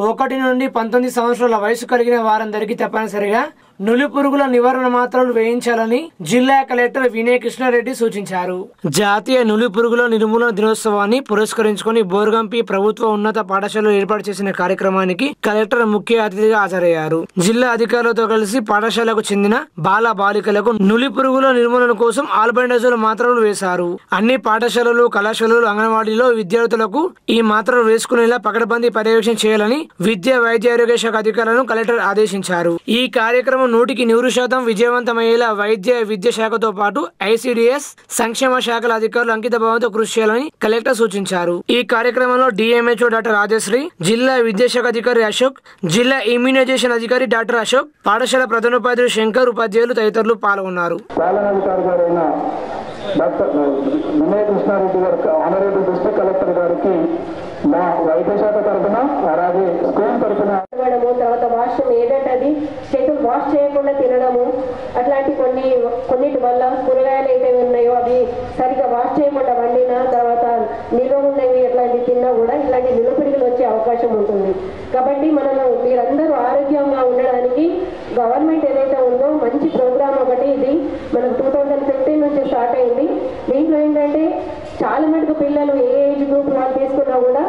1 నుండి 19 సంవత్సరాల వయసు కలిగిన వారందరికీ తప్పనిసరిగా నులి పురుగుల నివారణ మాత్రలు వేయించాలని జిల్లా కలెక్టర్ వినయ్ కృష్ణారెడ్డి సూచించారు. జాతీయ నులి పురుగుల నిర్మూలన దినోత్సవాన్ని పురస్కరించుకొని బోర్గంపి ప్రభుత్వ ఉన్నత పాఠశాలలో ఏర్పాటు చేసిన కార్యక్రమానికి కలెక్టర్ ముఖ్య అతిథిగా హాజరయ్యారు. జిల్లా అధికారులతో కలిసి పాఠశాలకు చెందిన బాల బాలికలకు నులి పురుగుల నిర్మూలన కోసం ఆల్బెండజోల్ మాత్రలు వేశారు. అన్ని పాఠశాలలు, కళాశాలలు, అంగన్వాడీలో విద్యార్థులకు ఈ మాత్రలు వేసుకునేలా పకడ్బందీ పర్యవేక్షణ చేయాలని విద్యా, వైద్య, ఆరోగ్య శాఖ అధికారులను కలెక్టర్ ఆదేశించారు. ఈ కార్యక్రమం 100% విజయవంతమయ్యేలా వైద్య, విద్య శాఖతో పాటు ఐసిడిఎస్, సంక్షేమ శాఖల అధికారులు అంకిత భావంతో కృషి చేయాలని కలెక్టర్ సూచించారు. ఈ కార్యక్రమంలో డిఎంహెచ్ఓ డాక్టర్ రాజశ్రీ, జిల్లా విద్యాశాఖ అధికారి అశోక్, జిల్లా ఇమ్యూనైజేషన్ అధికారి డాక్టర్ అశోక్, పాఠశాల ప్రధానోపాధ్యాయుడు శంకర్, ఉపాధ్యాయులు తదితరులు పాల్గొన్నారు. డాక్టర్ వినయ్ కృష్ణారెడ్డి గారు, ఆనరేబుల్ డిస్ట్రిక్ట్ కలెక్టర్ గారికి మా వైద్య శాఖ తరఫున అలాగే స్కూల్ తరఫున తర్వాత వాష్రూమ్ ఏదంటే అది చేతులు వాష్ చేయకుండా తినడము, అట్లాంటి కొన్నిటి వల్ల కూరగాయలు అయితే ఉన్నాయో అవి సరిగా వాష్ చేయకుండా వండిన తర్వాత నిల్వ ఉన్నవి అట్లాంటివి తిన్నా కూడా ఇలాంటి నిలుపుడికలు వచ్చే అవకాశం ఉంటుంది. కాబట్టి మీరందరూ ఆరోగ్యంగా ఉండడానికి గవర్నమెంట్ ఏదైతే ఉందో మంచి ప్రోగ్రామ్ ఒకటి ఇది మనకు 2015 నుంచి స్టార్ట్ అయింది. దీంట్లో ఏంటంటే చాలా మటుకు పిల్లలు ఏ ఏజ్ గ్రూప్ వాళ్ళు తీసుకున్నా కూడా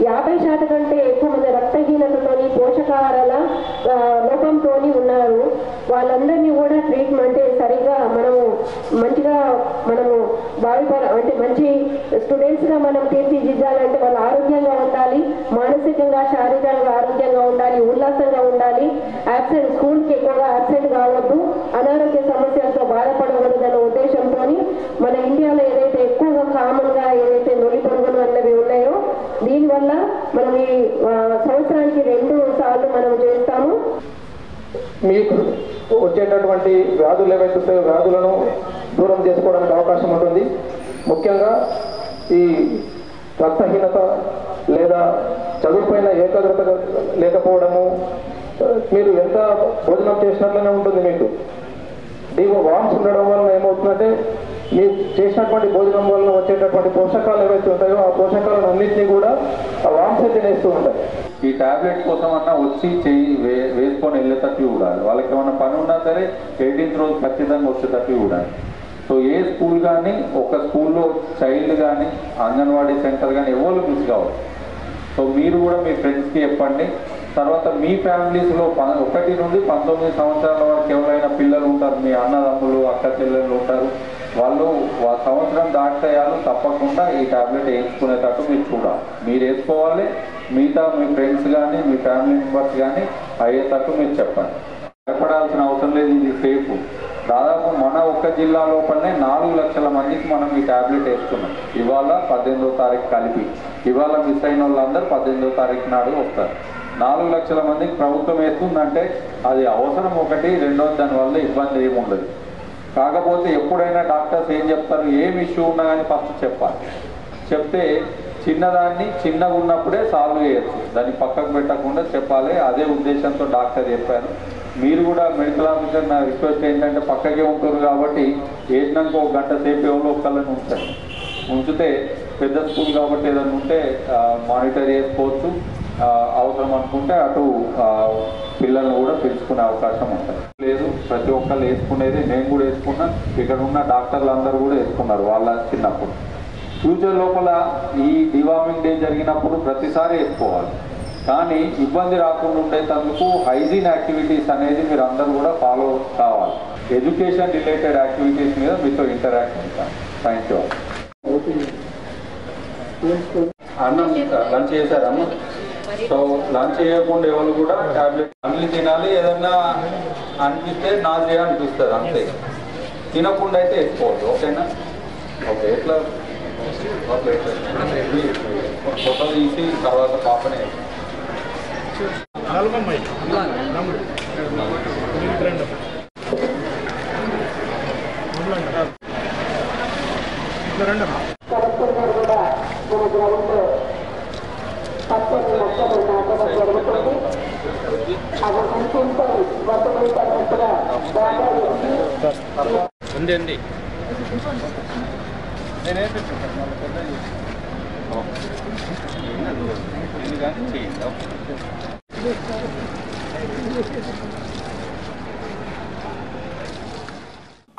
50% కంటే ఎక్కువ మంది రక్తహీనతతోని, పోషకాహారాల లోపంతో ఉన్నారు. వాళ్ళందరినీ కూడా ట్రీట్మెంట్ సరిగ్గా మనము అంటే మంచి స్టూడెంట్స్గా మనం తీర్చిదిద్దాలంటే వాళ్ళు ఆరోగ్యంగా ఉండాలి, మానసికంగా, శారీరకంగా ఆరోగ్యంగా ఉండాలి, ఉల్లాసంగా ఉండాలి, స్కూల్కి ఎక్కువగా అబ్సెంట్ కావద్దు, అనారోగ్య సమస్యలతో బాధపడకూడదన్న ఉద్దేశంతో మన ఇండియాలో ఏదైతే ఎక్కువగా కామన్గా ఏదైతే నులి పురుగులు అన్నవి ఉన్నాయో దీనివల్ల మనం ఈ సంవత్సరానికి 2 సార్లు మనం చేస్తాము. మీకు వచ్చేటటువంటి వ్యాధులు ఏవైతే వ్యాధులను దూరం చేసుకోవడానికి అవకాశం ఉంటుంది. ముఖ్యంగా ఈ రక్తహీనత లేదా చదువుపైన ఏకాగ్రత లేకపోవడము, మీరు ఎంత భోజనం చేసినట్లనే ఉంటుంది. మీకు వామ్స్ ఉండడం వలన ఏమవుతుందంటే మీరు చేసినటువంటి భోజనం వలన వచ్చేటటువంటి పోషకాలు ఏవైతే ఉంటాయో ఆ పోషకాలను అన్నింటినీ కూడా ఆ వామ్స్ తినేస్తూ ఉంటాయి. ఈ టాబ్లెట్ కోసం అన్నా వచ్చి వేసుకొని వెళ్ళేటట్టు చూడాలి. వాళ్ళకి ఏమైనా పని ఉన్నా సరే 18th రోజు ఖచ్చితంగా వచ్చేటట్టు చూడాలి. సో ఏ స్కూల్ కానీ, ఒక స్కూల్లో చైల్డ్ కానీ, అంగన్వాడీ సెంటర్ కానీ ఎవరు మిస్ కావాలి. సో మీరు కూడా మీ ఫ్రెండ్స్కి చెప్పండి. తర్వాత మీ ఫ్యామిలీస్లో 1 నుండి 19 సంవత్సరాల వరకు ఎవరైనా పిల్లలు ఉంటారు, మీ అన్నదమ్ములు, అక్క చెల్లెళ్ళు ఉంటారు, వాళ్ళు సంవత్సరం దాటాయాలు తప్పకుండా ఈ టాబ్లెట్ వేయించుకునేటట్టు మీరు చూడాలి. మీరు వేసుకోవాలి, మిగతా మీ ఫ్రెండ్స్ కానీ, మీ ఫ్యామిలీ మెంబర్స్ కానీ అయ్యేటట్టు మీరు చెప్పండి. భయపడాల్సిన అవసరం లేదు, ఇది సేఫ్. దాదాపు మన ఒక్క జిల్లా లోపలనే 4 లక్షల మందికి మనం ఈ టాబ్లెట్ వేసుకున్నాం. ఇవాళ 18వ తారీఖు కలిపి, ఇవాళ మిస్ అయిన వాళ్ళందరూ 18వ తారీఖు నాడు వస్తారు. 4 లక్షల మందికి ప్రభుత్వం వేస్తుందంటే అది అవసరం ఒకటి, రెండోది దానివల్ల ఇబ్బంది ఏమి ఉండదు. కాకపోతే ఎప్పుడైనా డాక్టర్స్ ఏం చెప్తారు, ఏం ఇష్యూ ఉన్నా కానీ ఫస్ట్ చెప్పాలి. చెప్తే చిన్నదాన్ని చిన్నగా ఉన్నప్పుడే సాల్వ్ చేయొచ్చు, దాన్ని పక్కకు పెట్టకుండా చెప్పాలి. అదే ఉద్దేశంతో డాక్టర్ చెప్పారు. మీరు కూడా మెడికల్ ఆఫీసర్ నా రిక్వెస్ట్ ఏంటంటే పక్కకే ఉంటారు కాబట్టి వేసినాక 1 గంట సేపు ఎవరో ఒక్కళ్ళని ఉంచితే పెద్ద స్కూల్ కాబట్టి ఏదైనా ఉంటే మానిటర్ చేసుకోవచ్చు. అవసరం అనుకుంటే అటు పిల్లలను కూడా పిలుచుకునే అవకాశం ఉంటుంది. లేదు, ప్రతి ఒక్కళ్ళు వేసుకునేది, నేను కూడా వేసుకున్నా, ఇక్కడ ఉన్న డాక్టర్లు అందరూ కూడా వేసుకున్నారు వాళ్ళ చిన్నప్పుడు. ఫ్యూచర్ లోపల ఈ డివార్మింగ్ డే జరిగినప్పుడు ప్రతిసారి వేసుకోవాలి. కానీ ఇబ్బంది రాకుండా ఉండేందుకు హైజీన్ యాక్టివిటీస్ అనేది మీరు అందరూ కూడా ఫాలో కావాలి. ఎడ్యుకేషన్ రిలేటెడ్ యాక్టివిటీస్ మీద మీతో ఇంటరాక్ట్ ఉంటాను. Thank you. అన్నం లంచ్ చేశారమ్మ? సో లంచ్ చేయకుండా ఎవరు కూడా టాబ్లెట్ అన్ని తినాలి. ఏదన్నా అనిపిస్తే నాసియా అనిపిస్తుంది అంతే, తినకుండా అయితే వేసుకోవద్దు. ఓకేనా? ఓకే. ఎట్లా ఫోటో తీసి తర్వాత పాపనే ఉంది. నేనే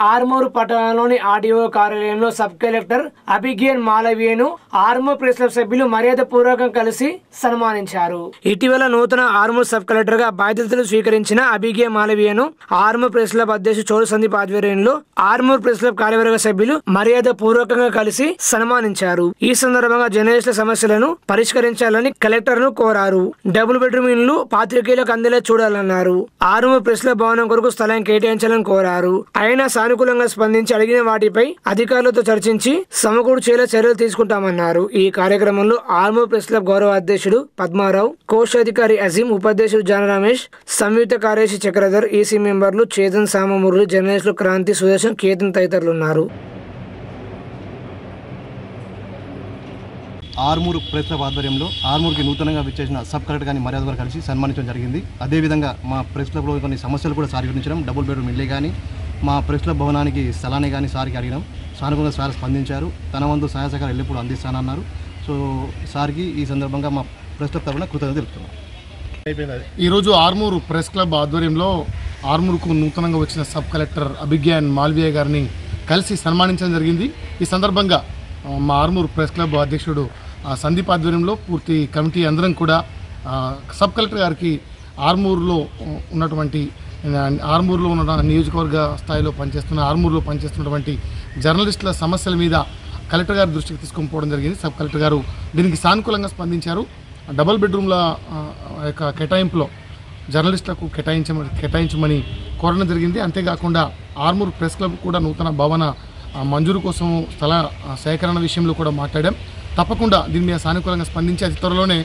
ఆర్మూరు పట్టణంలోని ఆర్డీఓ కార్యాలయంలో సబ్ కలెక్టర్ అభిగేన్ మాలవీయను ఆర్మూర్ ప్రెస్ క్లబ్ సభ్యులు మర్యాద పూర్వకం కలిసి సన్మానించారు. ఇటీవల నూతన ఆర్మూర్ సబ్ కలెక్టర్ గా బాధ్యతలు స్వీకరించిన అభిగేన్ మాలవీయను ఆర్మూర్ ప్రెస్ క్లబ్ అధ్యక్షుడు చోడు సందీప్ ఆధ్వర్యంలో ఆర్మూర్ ప్రెస్ క్లబ్ కార్యవర్గ సభ్యులు మర్యాద పూర్వకంగా కలిసి సన్మానించారు. ఈ సందర్భంగా జర్నలిస్టుల సమస్యలను పరిష్కరించాలని కలెక్టర్ ను కోరారు. డబుల్ బెడ్రూమ్ ఇళ్లు పాత్రికేయులకు అందేలా చూడాలన్నారు. ఆర్మూర్ ప్రెస్ క్లబ్ భవనం కొరకు స్థలం కేటాయించాలని కోరారు. అయినా సానుకూలంగా స్పందించి అడిగిన వాటిపై అధికారులతో చర్చించి సమకూర్చేలా చర్యలు తీసుకుంటామన్నారు. ఈ కార్యక్రమంలో ఆర్మూర్ ప్రెస్ క్లబ్ గౌరవ అధ్యక్షుడు పద్మారావు, కోశాధికారి అజీం, ఉపాధ్యక్షుడు జాన రమేష్, సంయుక్త కార్యదర్శి చక్రధర్, ఈసీ మెంబర్లు చేతన్, సామమురళి, జర్నలిస్టులు క్రాంతి, సుదర్శన్, కేతన్ తదితరులు ఉన్నారు. ఆర్మూరు ప్రెస్ క్లబ్ ఆధ్వర్యంలో ఆర్మూర్కి నూతనంగా విచ్చేసిన సబ్ కలెక్టర్ గారిని మర్యాద గారు కలిసి సన్మానించడం జరిగింది. అదేవిధంగా మా ప్రెస్ క్లబ్లో కొన్ని సమస్యలు కూడా సార్ గురించడం, డబుల్ బెడ్రూమ్ ఇల్లే కానీ మా ప్రెస్ క్లబ్ భవనానికి స్థలాన్ని కానీ సార్కి అడిగినాం. సానుకూలంగా సార్ స్పందించారు. తన వంతు సహాయ సహకారం ఎల్లప్పుడూ అందిస్తానన్నారు. సో సార్కి ఈ సందర్భంగా మా ప్రెస్ క్లబ్ తరఫున కృతజ్ఞతలు తెలుపుతున్నాం. ఈరోజు ఆర్మూరు ప్రెస్ క్లబ్ ఆధ్వర్యంలో ఆర్మూరుకు నూతనంగా వచ్చిన సబ్ కలెక్టర్ అభిజ్ఞాన్ మాల్వియా గారిని కలిసి సన్మానించడం జరిగింది. ఈ సందర్భంగా మా ఆర్మూరు ప్రెస్ క్లబ్ అధ్యక్షుడు సందీప్ ఆధ్వర్యంలో పూర్తి కమిటీ అందరం కూడా సబ్ కలెక్టర్ గారికి ఆర్మూరులో ఉన్న నియోజకవర్గ స్థాయిలో ఆర్మూరులో పనిచేస్తున్నటువంటి జర్నలిస్టుల సమస్యల మీద కలెక్టర్ గారి దృష్టికి తీసుకొని పోవడం జరిగింది. సబ్ కలెక్టర్ గారు దీనికి సానుకూలంగా స్పందించారు. డబుల్ బెడ్రూమ్ల యొక్క కేటాయింపులో జర్నలిస్టులకు కేటాయించమని కోరడం జరిగింది. అంతేకాకుండా ఆర్మూరు ప్రెస్ క్లబ్ కూడా నూతన భవన మంజూరు కోసం స్థల సేకరణ విషయంలో కూడా మాట్లాడాం. తప్పకుండా దీని మీద సానుకూలంగా స్పందించి అతి త్వరలోనే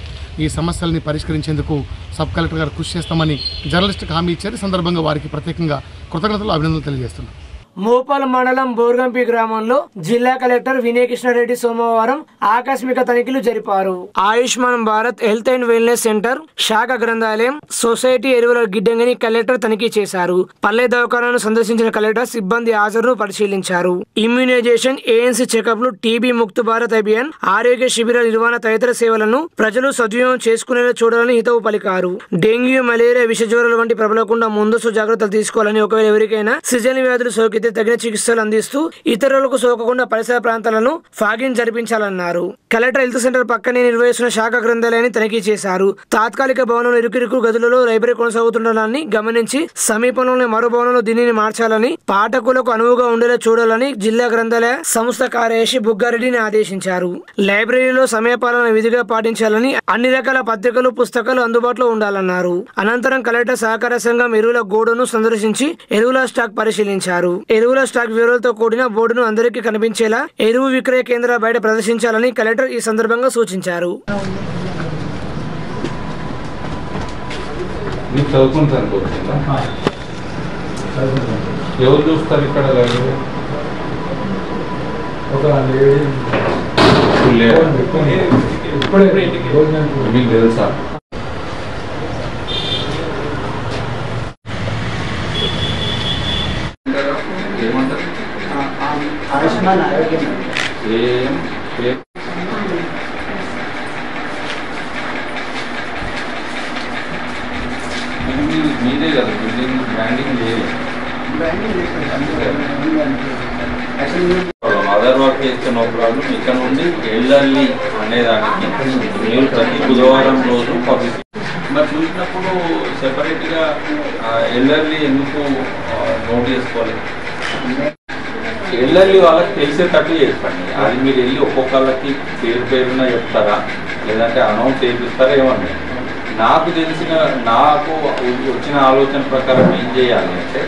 ఈ సమస్యల్ని పరిష్కరించేందుకు సబ్ కలెక్టర్ గారు కృషి చేస్తామని జర్నలిస్టులకు హామీ ఇచ్చారు. ఈ సందర్భంగా వారికి ప్రత్యేకంగా కృతజ్ఞతలు, అభినందనలు తెలియజేస్తున్నారు. మోపాల్ మండలం బోర్గంపి గ్రామంలో జిల్లా కలెక్టర్ వినయ్ కృష్ణారెడ్డి సోమవారం ఆకస్మిక తనిఖీలు జరిపారు. Ayushman Bharat health and wellness centre, శాఖ గ్రంథాలయం, సొసైటీ ఎరువుల గిడ్డంగిని కలెక్టర్ తనిఖీ చేశారు. పల్లె దవాఖానాను సందర్శించిన కలెక్టర్ సిబ్బంది హాజరును పరిశీలించారు. ఇమ్యూనైజేషన్, ఏఎన్సీ చెకప్లు, టీబీ ముక్త్ భారత్ అభియాన్, ఆరోగ్య శిబిరాల నిర్వహణ తదితర సేవలను ప్రజలు సద్వినియోగం చేసుకునేలా చూడాలని హితవు పలికారు. డెంగ్యూ, మలేరియా, విష జ్వరాలు వంటి ప్రబలకుండా ముందస్తు జాగ్రత్తలు తీసుకోవాలని, ఒకవేళ ఎవరికైనా సీజనల్ వ్యాధులు సోకితే తగిన చికిత్సలు అందిస్తూ ఇతరులకు సోకకుండా పరిసర ప్రాంతాలను ఫాగింగ్ జరిపించాలన్నారు. కలెక్టర్ హెల్త్ సెంటర్ పక్కనే నిర్వహిస్తున్న శాఖ గ్రంథాలయాన్ని తనిఖీ చేశారు. తాత్కాలిక భవనంలో ఇరుకిరుకు గదులలో లైబ్రరీ కొనసాగుతుండడాన్ని గమనించి సమీపంలోని మరో భవనంలో దీనిని మార్చాలని, పాఠకులకు అనువుగా ఉండేలా చూడాలని జిల్లా గ్రంథాలయ సంస్థ కార్యదర్శి బుగ్గారెడ్డిని ఆదేశించారు. లైబ్రరీలో సమయపాలన విధిగా పాటించాలని, అన్ని రకాల పత్రికలు, పుస్తకాలు అందుబాటులో ఉండాలన్నారు. అనంతరం కలెక్టర్ సహకార సంఘం ఎరువుల గోడును సందర్శించి ఎరువుల స్టాక్ పరిశీలించారు. ఎరువుల స్టాక్ వివరాలతో కూడిన బోర్డును అందరికీ కనిపించేలా ఎరువు విక్రయ కేంద్రాల బయట ప్రదర్శించాలని కలెక్టర్ ఈ సందర్భంగా సూచించారు. ఎవరు చూస్తారు ఇక్కడ? మీకు తెలుసా? ఆయుష్మాన్ ఆరోగ్యం మీదే కదా బిల్డింగ్ బ్రాండింగ్ లేదు. అదర్ వర్క్ చేస్తున్న ప్రాబ్లం ఇక్కడ నుండి ఎల్ఎల్ఈ అనేదానికి మీరు ప్రతి బుధవారం రోజు పబ్లిక్ మరి చూసినప్పుడు సెపరేట్గా ఎల్ఎల్ఈ ఎందుకు నోట్ చేసుకోవాలి? ఎల్ఎల్ఈ వాళ్ళకి తెలిసేటట్టు చెప్పండి. అది మీరు వెళ్ళి ఒక్కొక్కళ్ళకి పేరున చెప్తారా, లేదంటే అనౌన్స్ చేపిస్తారా? ఏమన్నా నాకు వచ్చిన ఆలోచన ప్రకారం ఏం చేయాలి అంటే,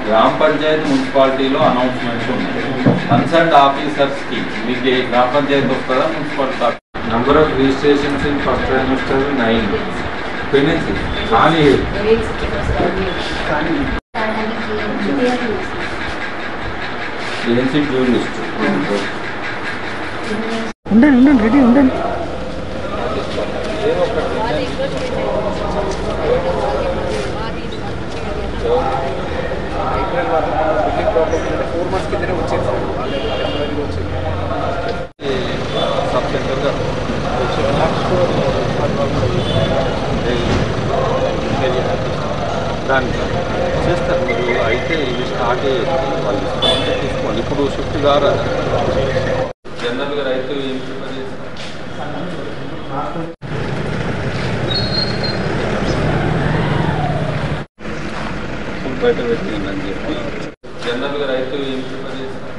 గ్రామ పంచాయతీ మున్సిపాలిటీలో అనౌన్స్మెంట్స్ ఉన్నాయి. కన్సర్న్ ఆఫీసర్స్కి మీకు ఏ గ్రామ పంచాయతీ వస్తుందా, municipality? Number of registrations in first trimester 9 పెన్సీ కానీ ఏజెన్సీ డ్యూ లిస్ట్ ఉండండి రెడీ ఉండండి. సబ్ సెంటర్ బయట పెట్టింది అని చెప్పి జనరల్గా రైతు ఏం ప్రిపేర్ చేస్తారు?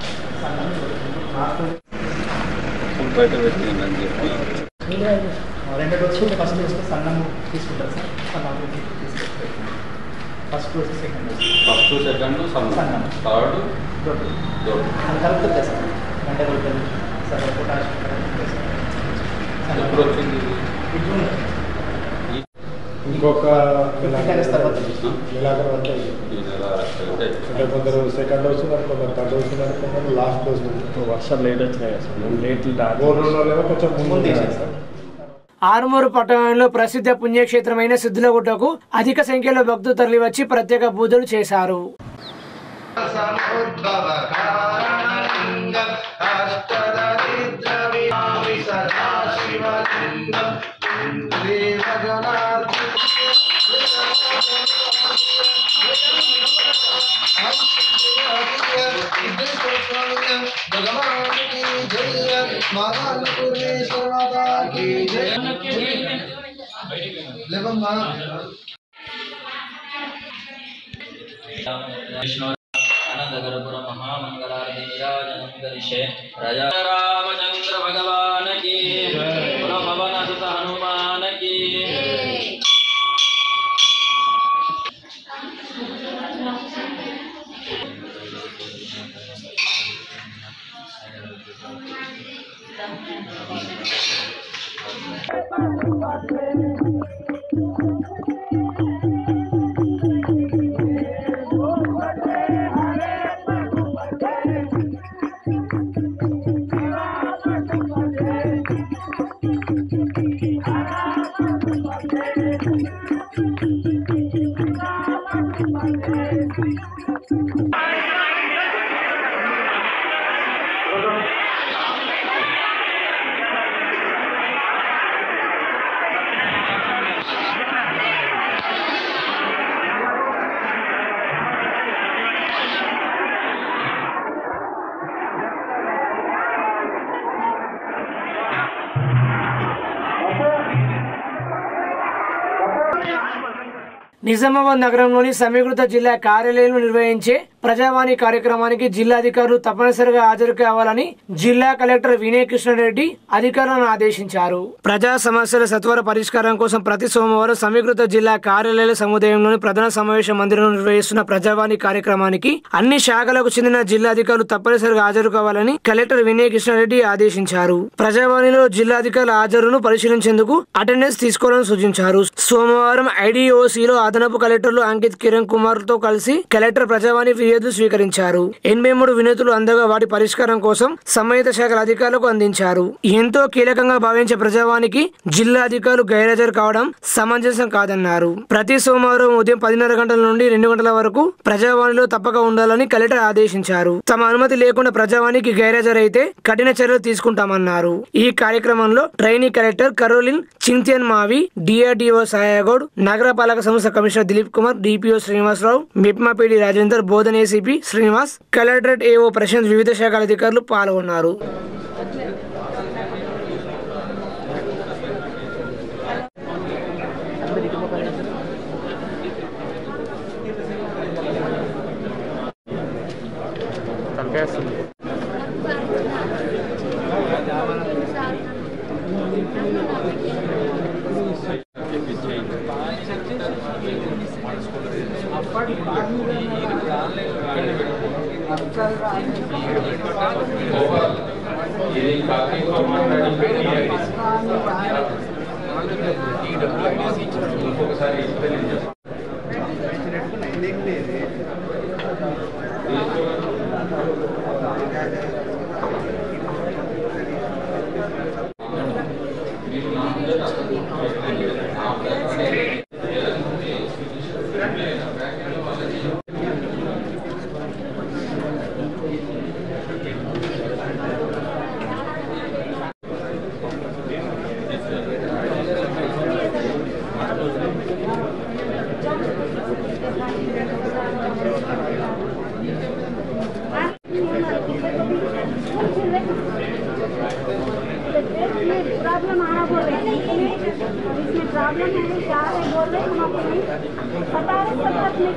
బయట పెట్టింది అని చెప్పి 2 రోజులు ఫస్ట్ డోస్ సన్నము తీసుకుంటారు సార్. సన్నము తీసుకుంటారు. First dose second dose. First second సన్నం, థర్డ్ దొడ్డు దొడ్డు కలుపుతుంది సార్. గంట కొడుతుంది సార్. పొటాష్ ఎప్పుడు వచ్చింది? ఇంకొక తర్వాత నెల తర్వాత అంటే కొందరు సెకండ్ డోస్ ఉన్నారు, కొందరు థర్డ్ డోస్ ఉన్నారు, కొందరు లాస్ట్ డోస్ ఉన్నారు. వర్షాలు లేట్ వచ్చినాయి సార్. లేట్ 3 రోజులు కొంచెం ముందు చేశారు సార్. ఆర్మూరు పట్టణంలో ప్రసిద్ధ పుణ్యక్షేత్రమైన సిద్ధులగుట్టకు అధిక సంఖ్యలో భక్తులు తరలివచ్చి ప్రత్యేక పూజలు చేశారు. आनंदगरपुर महामंगलारति निराजनं करिष्ये राजा रामचंद्र भगवान की पवन सुत हनुमान की నిజామాబాద్ నగరంలోని సమీకృత జిల్లా కార్యాలయంలో నిర్వహించే ప్రజావాణి కార్యక్రమానికి జిల్లాధికారులు తప్పనిసరిగా హాజరు కావాలని జిల్లా కలెక్టర్ వినయ్ కృష్ణారెడ్డి అధికారులను ఆదేశించారు. ప్రజా సమస్యల సత్వర పరిష్కారం కోసం ప్రతి సోమవారం సమీకృత జిల్లా కార్యాలయాల సముదాయంలోని ప్రధాన సమావేశ మందిరంలో నిర్వహిస్తున్న ప్రజావాణి కార్యక్రమానికి అన్ని శాఖలకు చెందిన జిల్లాధికారులు తప్పనిసరిగా హాజరు కావాలని కలెక్టర్ వినయ్ కృష్ణారెడ్డి ఆదేశించారు. ప్రజావాణిలో జిల్లాధికారుల హాజరును పరిశీలించేందుకు అటెండెన్స్ తీసుకోవాలని సూచించారు. సోమవారం ఐడిఓసిలో అదనపు కలెక్టర్లు అంకిత్ కిరణ్ కుమార్ తో కలిసి కలెక్టర్ ప్రజావాణి ఫిర్యాదు స్వీకరించారు. 83 వినతులు అందగా వాటి పరిష్కారం కోసం సంబంధిత శాఖల అధికారులకు అందించారు. ఎంతో కీలకంగా భావించే ప్రజావాణికి జిల్లా అధికారులు గైర్హాజరు కావడం సమంజసం కాదన్నారు. ప్రతి సోమవారం ఉదయం 10:30 గంటల నుండి 2 గంటల వరకు ప్రజావాణిలో తప్పక ఉండాలని కలెక్టర్ ఆదేశించారు. తమ అనుమతి లేకుండా ప్రజావాణికి గైర్హాజరైతే కఠిన చర్యలు తీసుకుంటామన్నారు. ఈ కార్యక్రమంలో ట్రైనీ కలెక్టర్ కరోలిన్ చింతియన్ మావి, డిఆర్డిఓ సాయాగౌడ్, నగరపాలక సంస్థ commissioner Dilip Kumar, DPO Srinivasarao, MEPMA PD Rajender, Bodhan ACP Srinivas, collectorate AO Prashant, వివిధ శాఖల అధికారులు పాల్గొన్నారు. इसमें प्रॉब्लम आना बोल रहे हैं, इसमें प्रॉब्लम है क्या है बोल रहे हैं, हम आपको नहीं बता रहे सब अपने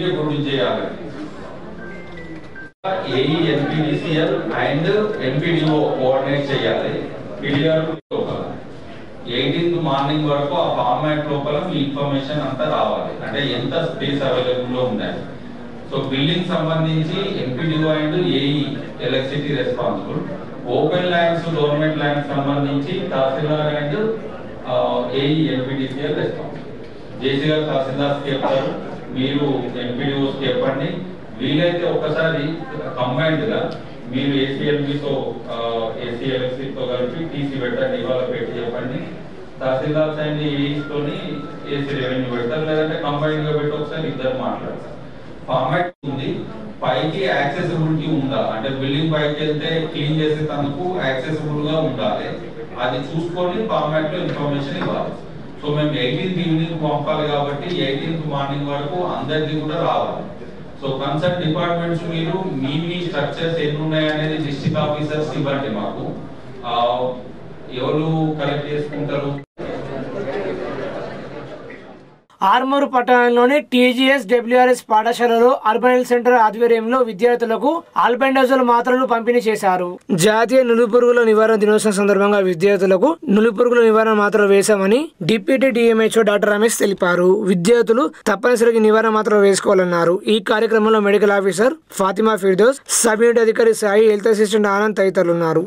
ये गुरुजी చేయాలి AE NPDCL and MPDO coordinate చేయాలి పిడిఆర్ లోపల 18th మార్నింగ్ వరకు ఆ ఫార్మాట్ లోపల మీ ఇన్ఫర్మేషన్ అంతా రావాలి. అంటే ఎంత స్పేస్ అవైలబుల్ లో ఉండాలి. సో బిల్డింగ్ సంబంధించి MPDO and AE electricity responsible. Open lands government lands సంబంధించి తహసీల్దార్ అండ్ ఏఈ ఎన్పిడిసిఎల్ రెస్పాన్సిబుల్. జేసీ గారు తహసీల్దార్కి చెప్తారు, మీరు ఎంపీడీఓస్కి చెప్పండి. వీలైతే ఒకసారి కంబైన్డ్ గా మీరు ఏసీఎల్బితో ఏసీఎల్సీతో కలిపి టీసీ పెట్టండి, ఇవాళ పెట్టి చెప్పండి. తహసీల్దార్స్ అండ్ ఏఈస్తోని ఏసీ రెవెన్యూ పెడతారు, లేదంటే కంబైన్డ్ గా పెట్టి ఒకసారి ఇద్దరు మాట్లాడతారు. ఫార్మాట్ ఉంది, పైకి యాక్సెసిబిలిటీ ఉందా అంటే బిల్డింగ్ పైకి వెళ్తే క్లీన్ చేసేందుకు యాక్సెసిబుల్ గా ఉండాలి. అది చూసుకొని ఫార్మాట్ లో ఇన్ఫర్మేషన్ ఇవ్వాలి. సో మేము 18th ఈవినింగ్ పంపాలి కాబట్టి 18th మార్నింగ్ వరకు అందరికీ కూడా రావాలి. సో కన్సర్న్ డిపార్ట్మెంట్స్ మీరు మీ స్ట్రక్చర్స్ ఎన్ని ఉన్నాయి అనేది డిస్ట్రిక్ట్ ఆఫీసర్స్ ఇవ్వండి మాకు. ఎవరు కలెక్ట్ చేసుకుంటారు? ఆర్మూరు పట్టణంలోని టీజీఎస్ డబ్ల్యూఆర్ఎస్ పాఠశాలలో అర్బన్ హెల్త్ సెంటర్ ఆధ్వర్యంలో విద్యార్థులకు ఆల్బెండజోల్ మాత్రలు పంపిణీ చేశారు. జాతీయ నులిపురుగుల నివారణ దినోత్సవం సందర్భంగా విద్యార్థులకు నులిపురుగుల నివారణ మాత్రలు వేశామని డిప్యూటీ డిఎంహెచ్ఓ డాక్టర్ రమేష్ తెలిపారు. విద్యార్థులు తప్పనిసరిగా నివారణ మాత్రలు వేసుకోవాలన్నారు. ఈ కార్యక్రమంలో medical officer Fatima Firdous, sub unit అధికారి సాయి, హెల్త్ అసిస్టెంట్ ఆనంద్ తదితరులు ఉన్నారు.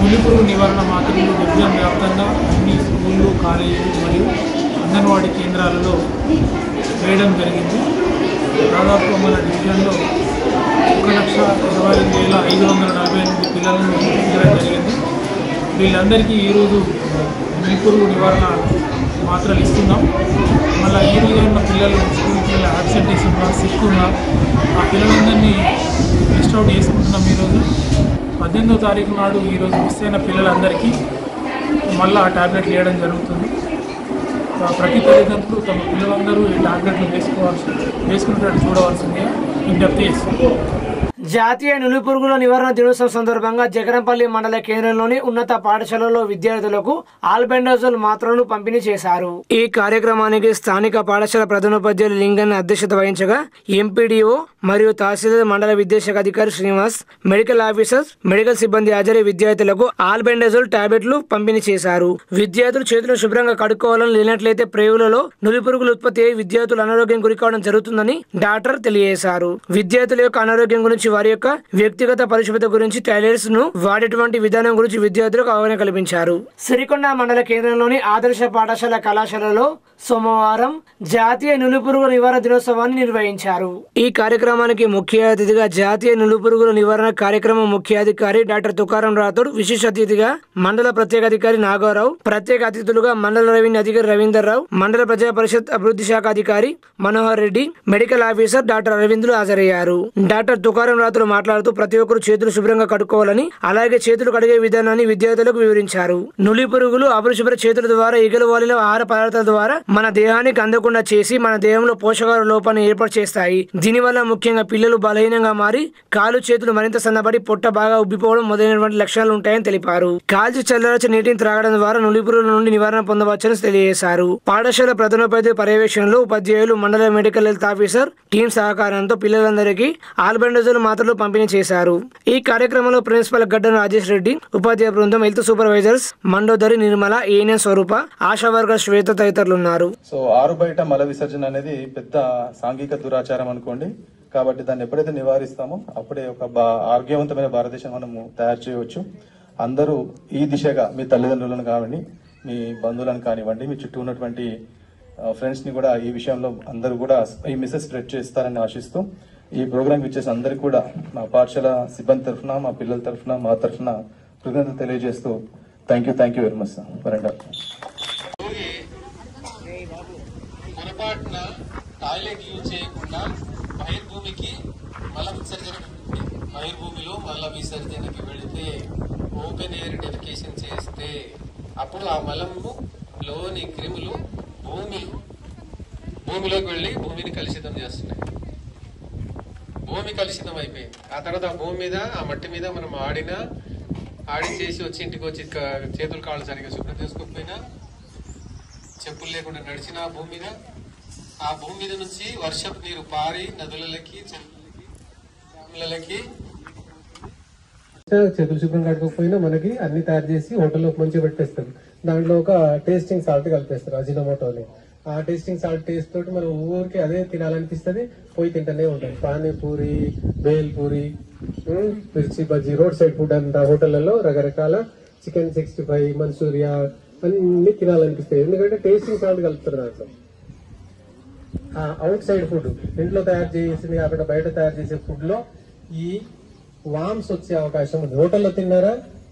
నులిపురుగు నివారణ మాత్రలు విద్యా వ్యాప్తంగా అన్ని స్కూళ్ళు, కాలేజీలు మరియు అంగన్వాడీ కేంద్రాలలో వేయడం జరిగింది. దాదాపు మన డివిజన్లో 1,25,548 పిల్లలను గుర్తించడం జరిగింది. వీళ్ళందరికీ ఈరోజు నులిపురుగు నివారణ మాత్రలు ఇస్తున్నాం. మళ్ళీ ఈ రోజు ఉన్న పిల్లలు స్కూల్ పిల్లలు యాబ్సెంటీస్ ఉన్నా, సిక్ ఉన్నా ఆ పిల్లలందరినీ లిస్ట్ అవుట్ చేసుకుంటున్నాం. ఈరోజు 18వ తారీఖు నాడు ఈరోజు మిస్ అయిన పిల్లలందరికీ మళ్ళీ ఆ ట్యాబ్లెట్లు వేయడం జరుగుతుంది. ప్రతి తల్లిదండ్రులు తమ పిల్లలందరూ ఈ ట్యాబ్లెట్లు వేసుకునేటట్టు చూడవలసిందిగా విజ్ఞప్తి చేస్తుంది. జాతీయ నులిపురుగుల నివారణ దినోత్సవం సందర్భంగా జగరంపల్లి మండల కేంద్రంలోని ఉన్నత పాఠశాలలో విద్యార్థులకు ఆల్బెండజోల్ మాత్రలను పంపిణీ చేశారు. ఈ కార్యక్రమానికి స్థానిక పాఠశాల ప్రధానోపాధ్యాయులు లింగన్ అధ్యక్షత వహించగా ఎంపీడీఓ మరియు తహసీల్దార్ మండల విద్యాశాఖ అధికారి శ్రీనివాస్, మెడికల్ ఆఫీసర్స్, మెడికల్ సిబ్బంది హాజరై విద్యార్థులకు ఆల్బెండజోల్ టాబ్లెట్లు పంపిణీ చేశారు. విద్యార్థులు చేతులు శుభ్రంగా కడుక్కోవాలని, లేనట్లయితే ప్రేవులలో నులిపురుగులు ఉత్పత్తి అయి విద్యార్థులు అనారోగ్యం గురికావడం జరుగుతుందని డాక్టర్ తెలియజేశారు. విద్యార్థుల యొక్క అనారోగ్యం గురించి, వారి యొక్క వ్యక్తిగత పరిశుభ్రత గురించి, టాయిలెట్స్ ను వాడేటువంటి విధానం గురించి విద్యార్థులకు అవగాహన కల్పించారు. సిరికొండ మండల కేంద్రంలోని ఆదర్శ పాఠశాల కళాశాలలో సోమవారం జాతీయ నులిపురుగుల నివారణ దినోత్సవాన్ని నిర్వహించారు. ఈ కార్యక్రమానికి ముఖ్య అతిథిగా జాతీయ నులిపురుగుల నివారణ కార్యక్రమం ముఖ్యాధికారి డాక్టర్ తుకారం రాథోడ్, విశేష అతిథిగా మండల ప్రత్యేక అధికారి నాగరావు, ప్రత్యేక అతిథులుగా మండల రెవెన్యూ అధికారి రవీందర్ రావు, మండల ప్రజా పరిషత్ అభివృద్ధి శాఖ అధికారి Manohar Reddy, medical officer doctor అరవిందులు హాజరయ్యారు. డాక్టర్ తుకారం విద్యార్థులు మాట్లాడుతూ ప్రతి ఒక్కరు చేతులు శుభ్రంగా కడుక్కోవాలని, అలాగే చేతులు కడిగే విధానాన్ని విద్యార్థులకు వివరించారు. నులి పురుగులు అపరిశుభ్ర చేతుల ద్వారా ఈగలు వాలిన ఆహార పదార్థాల ద్వారా మన దేహానికి అందకుండా చేసి మన దేహంలో పోషకాల లోపాన్ని ఏర్పాటు చేస్తాయి. దీనివల్ల ముఖ్యంగా పిల్లలు బలహీనంగా మారి కాలు చేతులు మరింత సన్నబడి పొట్ట బాగా ఉబ్బిపోవడం మొదలైనటువంటి లక్షణాలు ఉంటాయని తెలిపారు. కాల్చి చల్లరచి నీటిని త్రాగడం ద్వారా నులి పురుగుల నుండి నివారణ పొందవచ్చని తెలియజేశారు. పాఠశాల ప్రధానోపాధ్యాయుల పర్యవేక్షణలో ఉపాధ్యాయులు, మండల మెడికల్ హెల్త్ ఆఫీసర్ టీం సహకారంతో పిల్లలందరికీ ఆల్బెండజోల్ మాత్రలు పంపిణీ చేశారు. ఈ కార్యక్రమంలో ప్రిన్సిపల్ గడ్డన రాజేష్ రెడ్డి, ఉపాధ్యాయ బృందం, health supervisors Mandodari Nirmala, ANM Swarupa, ASHA worker Shweta తదితరులు ఉన్నారు. సో ఆరు బయట మల విసర్జన అనేది పెద్ద సాంఘిక దురాచారం అనుకోండి. కాబట్టి దాన్ని ఎప్పుడైతే నివారిస్తామో అప్పుడే ఒక ఆరోగ్యవంతమైన భారతదేశం మనము తయారు చేయవచ్చు. అందరూ ఈ దిశగా మీ తల్లిదండ్రులను కానివ్వండి, మీ బంధువులను కానివ్వండి, మీ చుట్టూ ఉన్నటువంటి ఫ్రెండ్స్ ని కూడా ఈ విషయంలో అందరూ కూడా ఈ మెసేజ్ స్ప్రెడ్ చేస్తారని ఆశిస్తూ ఈ ప్రోగ్రామ్ ఇచ్చేసి అందరికీ కూడా మా పాఠశాల సిబ్బంది తరఫున, మా పిల్లల తరఫున, మా తరఫున కృతజ్ఞతలు తెలియజేస్తూ thank you very much sir. పొరపాటున టాయిలెట్ యూజ్ చేయకుండా బహిర్భూమికి మల విసర్జనకి, బహిర్భూమిలో మల విసర్జనకి వెళితే, ఓపెన్ ఎయిర్ డెఫికేషన్ చేస్తే అప్పుడు ఆ మలంలోని క్రిములు భూమిలోకి వెళ్ళి భూమిని కలుషితం చేస్తున్నాయి. భూమి కలుషితం అయిపోయింది. ఆ తర్వాత ఆ భూమి మీద, ఆ మట్టి మీద మనం ఆడి చేసి వచ్చి ఇంటికి వచ్చి చేతులు కాళ్ళు సరిగ్గా శుభ్రం చేసుకోకపోయినా, చెప్పులు లేకుండా నడిచిన ఆ భూమి మీద నుంచి వర్షపు నీరు పారి నదులకి, చెరువులకి చేతులు శుభ్రం కట్టుకోకపోయినా మనకి అన్ని తయారు చేసి హోటల్లో మంచిగా పెట్టేస్తారు. దాంట్లో ఒక టేస్టింగ్ సాల్ట్ కలిపేస్తారు, అజినోమోటోని. ఆ టేస్టింగ్ సాల్ట్ టేస్ట్ తోటి మనం ఊరికి అదే తినాలనిపిస్తుంది, పోయి తింటూనే ఉంటాం. పానీపూరి, బేల్ పూరి, మిర్చి బజ్జీ, రోడ్ సైడ్ ఫుడ్ అంతా హోటళ్లలో రకరకాల చికెన్ 65, మంచూరియా అన్ని తినాలనిపిస్తాయి. ఎందుకంటే టేస్టింగ్ సాల్ట్ కలుపుతారు దాంట్లో. అవుట్ సైడ్ ఫుడ్, ఇంట్లో తయారు చేసింది కాకుండా బయట తయారు చేసే ఫుడ్ లో ఈ వామ్స్ వచ్చే అవకాశం ఉంది. హోటల్లో తిన్నారా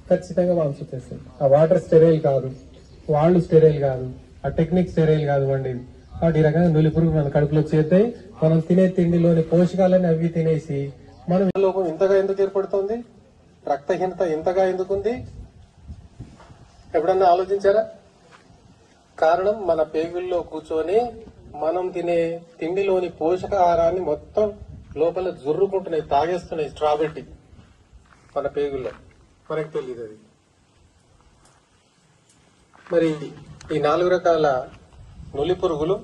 ఖచ్చితంగా వామ్స్ వచ్చేస్తాయి. ఆ వాటర్ స్టెరైల్ కాదు, వాళ్ళు స్టెరైల్ కాదు, ఆ టెక్నిక్ స్టెరైల్ కాదు అండి. కాబట్టి ఈ రకంగా నులి పురుగు మన కడుపులో చేరుతాయి. మనం తినే తిండిలోని పోషకాలని అవి తినేసి మనం లోపం ఇంతగా ఎందుకు ఏర్పడుతుంది, రక్తహీనత ఇంతగా ఎందుకుంది, ఎప్పుడన్నా ఆలోచించారా? కారణం మన పేగుల్లో కూర్చొని మనం తినే తిండిలోని పోషకాహారాన్ని మొత్తం లోపల జుర్రుకుంటున్నాయి, తాగేస్తున్నాయి, స్ట్రాబెట్టి మన పేగుల్లో. మనకు తెలియదు అది. మరి ఈ 4 రకాల నులి పురుగులు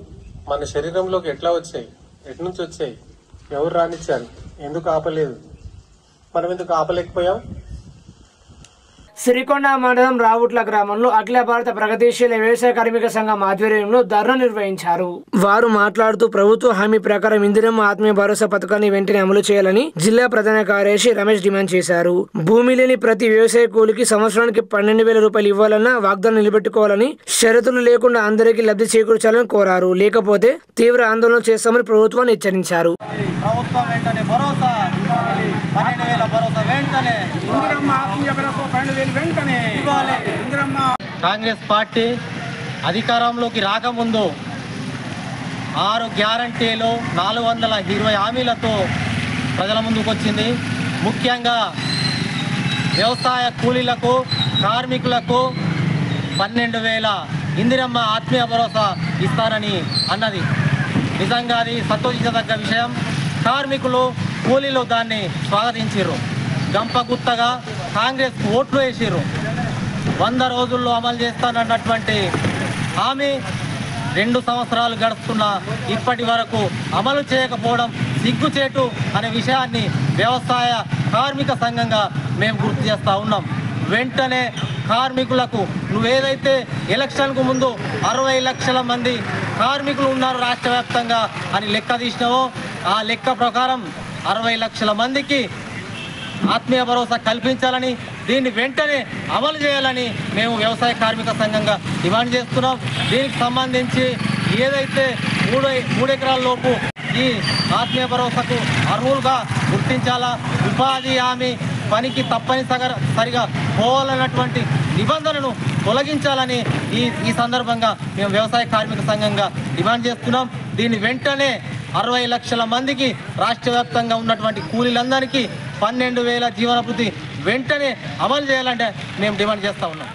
మన శరీరంలోకి ఎట్లా వచ్చాయి, ఎటు నుంచి వచ్చాయి, ఎవరు రానిచ్చారు, ఎందుకు ఆపలేదు, మనం ఎందుకు ఆపలేకపోయాం? సిరికొండ మండలం రావుట్ల గ్రామంలో అఖిల భారత ప్రగతిశీల వ్యవసాయ కార్మిక సంఘం ఆధ్వర్యంలో ధర్నా నిర్వహించారు. వారు మాట్లాడుతూ ప్రభుత్వ హామీ ప్రకారం ఇందిరమ్మ ఆత్మీయ భరోసా పథకాన్ని వెంటనే అమలు చేయాలని జిల్లా ప్రధాన కార్యదర్శి రమేష్ డిమాండ్ చేశారు. భూమి లేని ప్రతి వ్యవసాయ కూలికి సంవత్సరానికి 12,000 రూపాయలు ఇవ్వాలన్న వాగ్దానం నిలబెట్టుకోవాలని, షరతులు లేకుండా అందరికీ లబ్ధి చేకూర్చాలని కోరారు. లేకపోతే తీవ్ర ఆందోళన చేస్తామని ప్రభుత్వాన్ని హెచ్చరించారు. కాంగ్రెస్ పార్టీ అధికారంలోకి రాకముందు 6 గ్యారంటీలు 420 హామీలతో ప్రజల ముందుకు వచ్చింది. ముఖ్యంగా వ్యవసాయ కూలీలకు, కార్మికులకు 12,000 ఇందిరమ్మ ఆత్మీయ భరోసా ఇస్తారని అన్నది. నిజంగా అది సంతోషించదగ్గ విషయం. కార్మికులు, కూలీలు దాన్ని స్వాగతించారు. గంపగుత్తగా కాంగ్రెస్ ఓట్లు వేసిర్రు. 100 రోజుల్లో అమలు చేస్తానన్నటువంటి హామీ 2 సంవత్సరాలు గడుస్తున్నా ఇప్పటి వరకు అమలు చేయకపోవడం సిగ్గుచేటు అనే విషయాన్ని వ్యవసాయ కార్మిక సంఘంగా మేము గుర్తు చేస్తూ ఉన్నాం. వెంటనే కార్మికులకు నువ్వేదైతే ఎలక్షన్కు ముందు 60 లక్షల మంది కార్మికులు ఉన్నారు రాష్ట్ర వ్యాప్తంగా అని లెక్క తీసినావో, ఆ లెక్క ప్రకారం 60 లక్షల మందికి ఆత్మీయ భరోసా కల్పించాలని, దీన్ని వెంటనే అమలు చేయాలని మేము వ్యవసాయ కార్మిక సంఘంగా డిమాండ్ చేస్తున్నాం. దీనికి సంబంధించి ఏదైతే 3 ఎకరాల లోపు ఈ ఆత్మీయ భరోసాకు అర్హులుగా గుర్తించాలా, ఉపాధి హామీ పనికి తప్పనిసరిగా పోవాలన్నటువంటి నిబంధనను తొలగించాలని ఈ సందర్భంగా మేము వ్యవసాయ కార్మిక సంఘంగా డిమాండ్ చేస్తున్నాం. దీన్ని వెంటనే 60 లక్షల మందికి రాష్ట్ర వ్యాప్తంగా ఉన్నటువంటి కూలీలందరికీ 12,000 జీవనభృతి వెంటనే అమలు చేయాలంటే మేము డిమాండ్ చేస్తూ ఉన్నాం.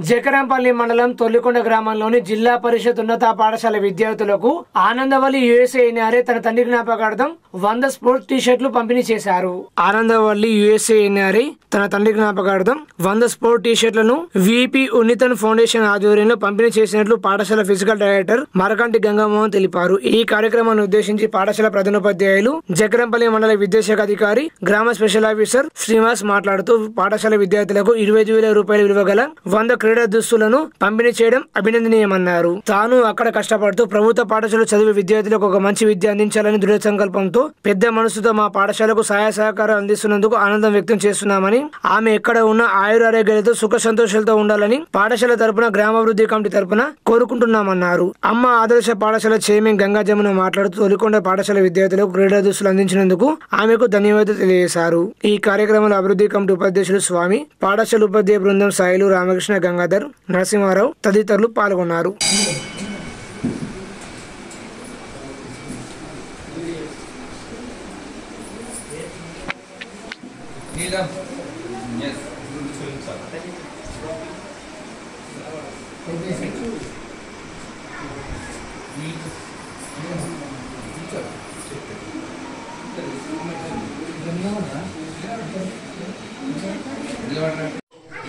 జకరంపల్లి మండలం తొల్లికొండ గ్రామంలోని జిల్లా పరిషత్ ఉన్నత పాఠశాల విద్యార్థులకు ఆనందవల్లి యుఎస్ఏఎన్ఆర్ఏ తన తండ్రి జ్ఞాపకార్థం 100 స్పోర్ట్స్ టీ-షర్ట్లు పంపిణీ చేశారు. ఆనందవల్లి యుఎస్ఏఎన్ఆర్ఏ తన తండ్రి జ్ఞాపకార్థం 100 స్పోర్ట్ టీ-షర్ట్లను విపి ఉన్నితన్ ఫౌండేషన్ ఆధ్వర్యంలో పంపిణీ చేసినట్లు పాఠశాల ఫిజికల్ డైరెక్టర్ మరకంటి గంగామోహన్ తెలిపారు. ఈ కార్యక్రమాన్ని ఉద్దేశించి పాఠశాల ప్రధానోపాధ్యాయులు జకరంపల్లి మండల విద్యాశాఖ అధికారి గ్రామ స్పెషల్ ఆఫీసర్ శ్రీనివాస్ మాట్లాడుతూ పాఠశాల విద్యార్థులకు 25,000 రూపాయల విలువ గల 100 క్రీడా దుస్తులను పంపిణీ చేయడం అభినందనీయమన్నారు. తాను అక్కడ కష్టపడుతూ ప్రభుత్వ పాఠశాల చదివే విద్యార్థులకు ఒక మంచి విద్య అందించాలని దృఢ సంకల్పంతో పెద్ద మనసుతో మా పాఠశాలకు సహాయ సహకారాలు అందిస్తున్నందుకు ఆనందం వ్యక్తం చేస్తున్నామని, ఆమె ఎక్కడ ఉన్న ఆయురారోగ్యాలతో సుఖ సంతోషాలతో ఉండాలని పాఠశాల తరపున గ్రామాభివృద్ధి కమిటీ తరపున కోరుకుంటున్నామన్నారు. అమ్మ ఆదర్శ పాఠశాల చైర్మన్ గంగా జమున మాట్లాడుతూ తొలికొండ పాఠశాల విద్యార్థులకు క్రీడా దుస్తులు అందించినందుకు ఆమెకు ధన్యవాదాలు తెలియజేశారు. ఈ కార్యక్రమంలో అభివృద్ధి కమిటీ ఉపాధ్యక్షులు స్వామి, పాఠశాల ఉపాధ్యాయ బృందం సాయిలు, రామకృష్ణ, గంగాధర్, నరసింహారావు తదితరులు పాల్గొన్నారు.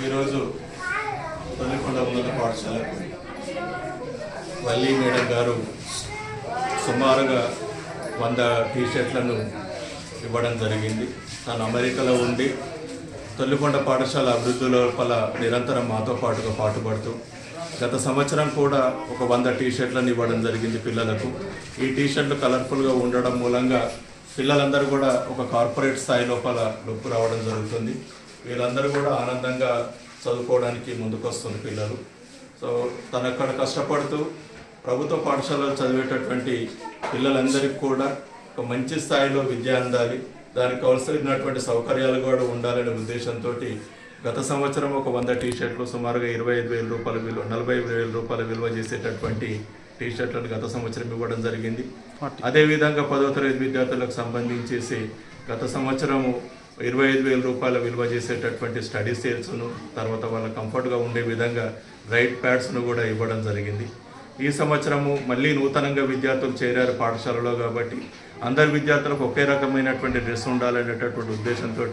ఈరోజు తొల్లికొండ ఉన్నత పాఠశాలకు వల్లి మేడం గారు సుమారుగా 100 టీ-షర్ట్లను ఇవ్వడం జరిగింది. తను అమెరికాలో ఉండి తొల్లికొండ పాఠశాల అభివృద్ధి లోపల నిరంతరం మాతో పాటుగా పాటుపడుతూ గత సంవత్సరం కూడా ఒక 100 టీ-షర్ట్లను ఇవ్వడం జరిగింది పిల్లలకు. ఈ టీ-షర్ట్లు కలర్ఫుల్గా ఉండడం మూలంగా పిల్లలందరూ కూడా ఒక కార్పొరేట్ స్థాయి లోపల నొప్పు రావడం జరుగుతుంది. వీళ్ళందరూ కూడా ఆనందంగా చదువుకోవడానికి ముందుకొస్తుంది పిల్లలు. సో తను అక్కడ కష్టపడుతూ ప్రభుత్వ పాఠశాలలో చదివేటటువంటి పిల్లలందరికీ కూడా ఒక మంచి స్థాయిలో విద్య అందాలి, దానికి అవసరమైనటువంటి సౌకర్యాలు కూడా ఉండాలనే ఉద్దేశంతో గత సంవత్సరం ఒక 100 టీ-షర్ట్లు సుమారుగా 25,000 రూపాయల విలువ 40,000 రూపాయల విలువ చేసేటటువంటి టీ-షర్ట్లను గత సంవత్సరం ఇవ్వడం జరిగింది. అదేవిధంగా 10వ తరగతి విద్యార్థులకు సంబంధించేసి గత సంవత్సరము 25,000 రూపాయల విలువ చేసేటటువంటి స్టడీ సేల్స్ను, తర్వాత వాళ్ళ కంఫర్ట్గా ఉండే విధంగా రైట్ ప్యాడ్స్ను కూడా ఇవ్వడం జరిగింది. ఈ సంవత్సరము మళ్ళీ నూతనంగా విద్యార్థులు చేరారు పాఠశాలలో కాబట్టి అందరు విద్యార్థులకు ఒకే రకమైనటువంటి డ్రెస్ ఉండాలనేటటువంటి ఉద్దేశంతో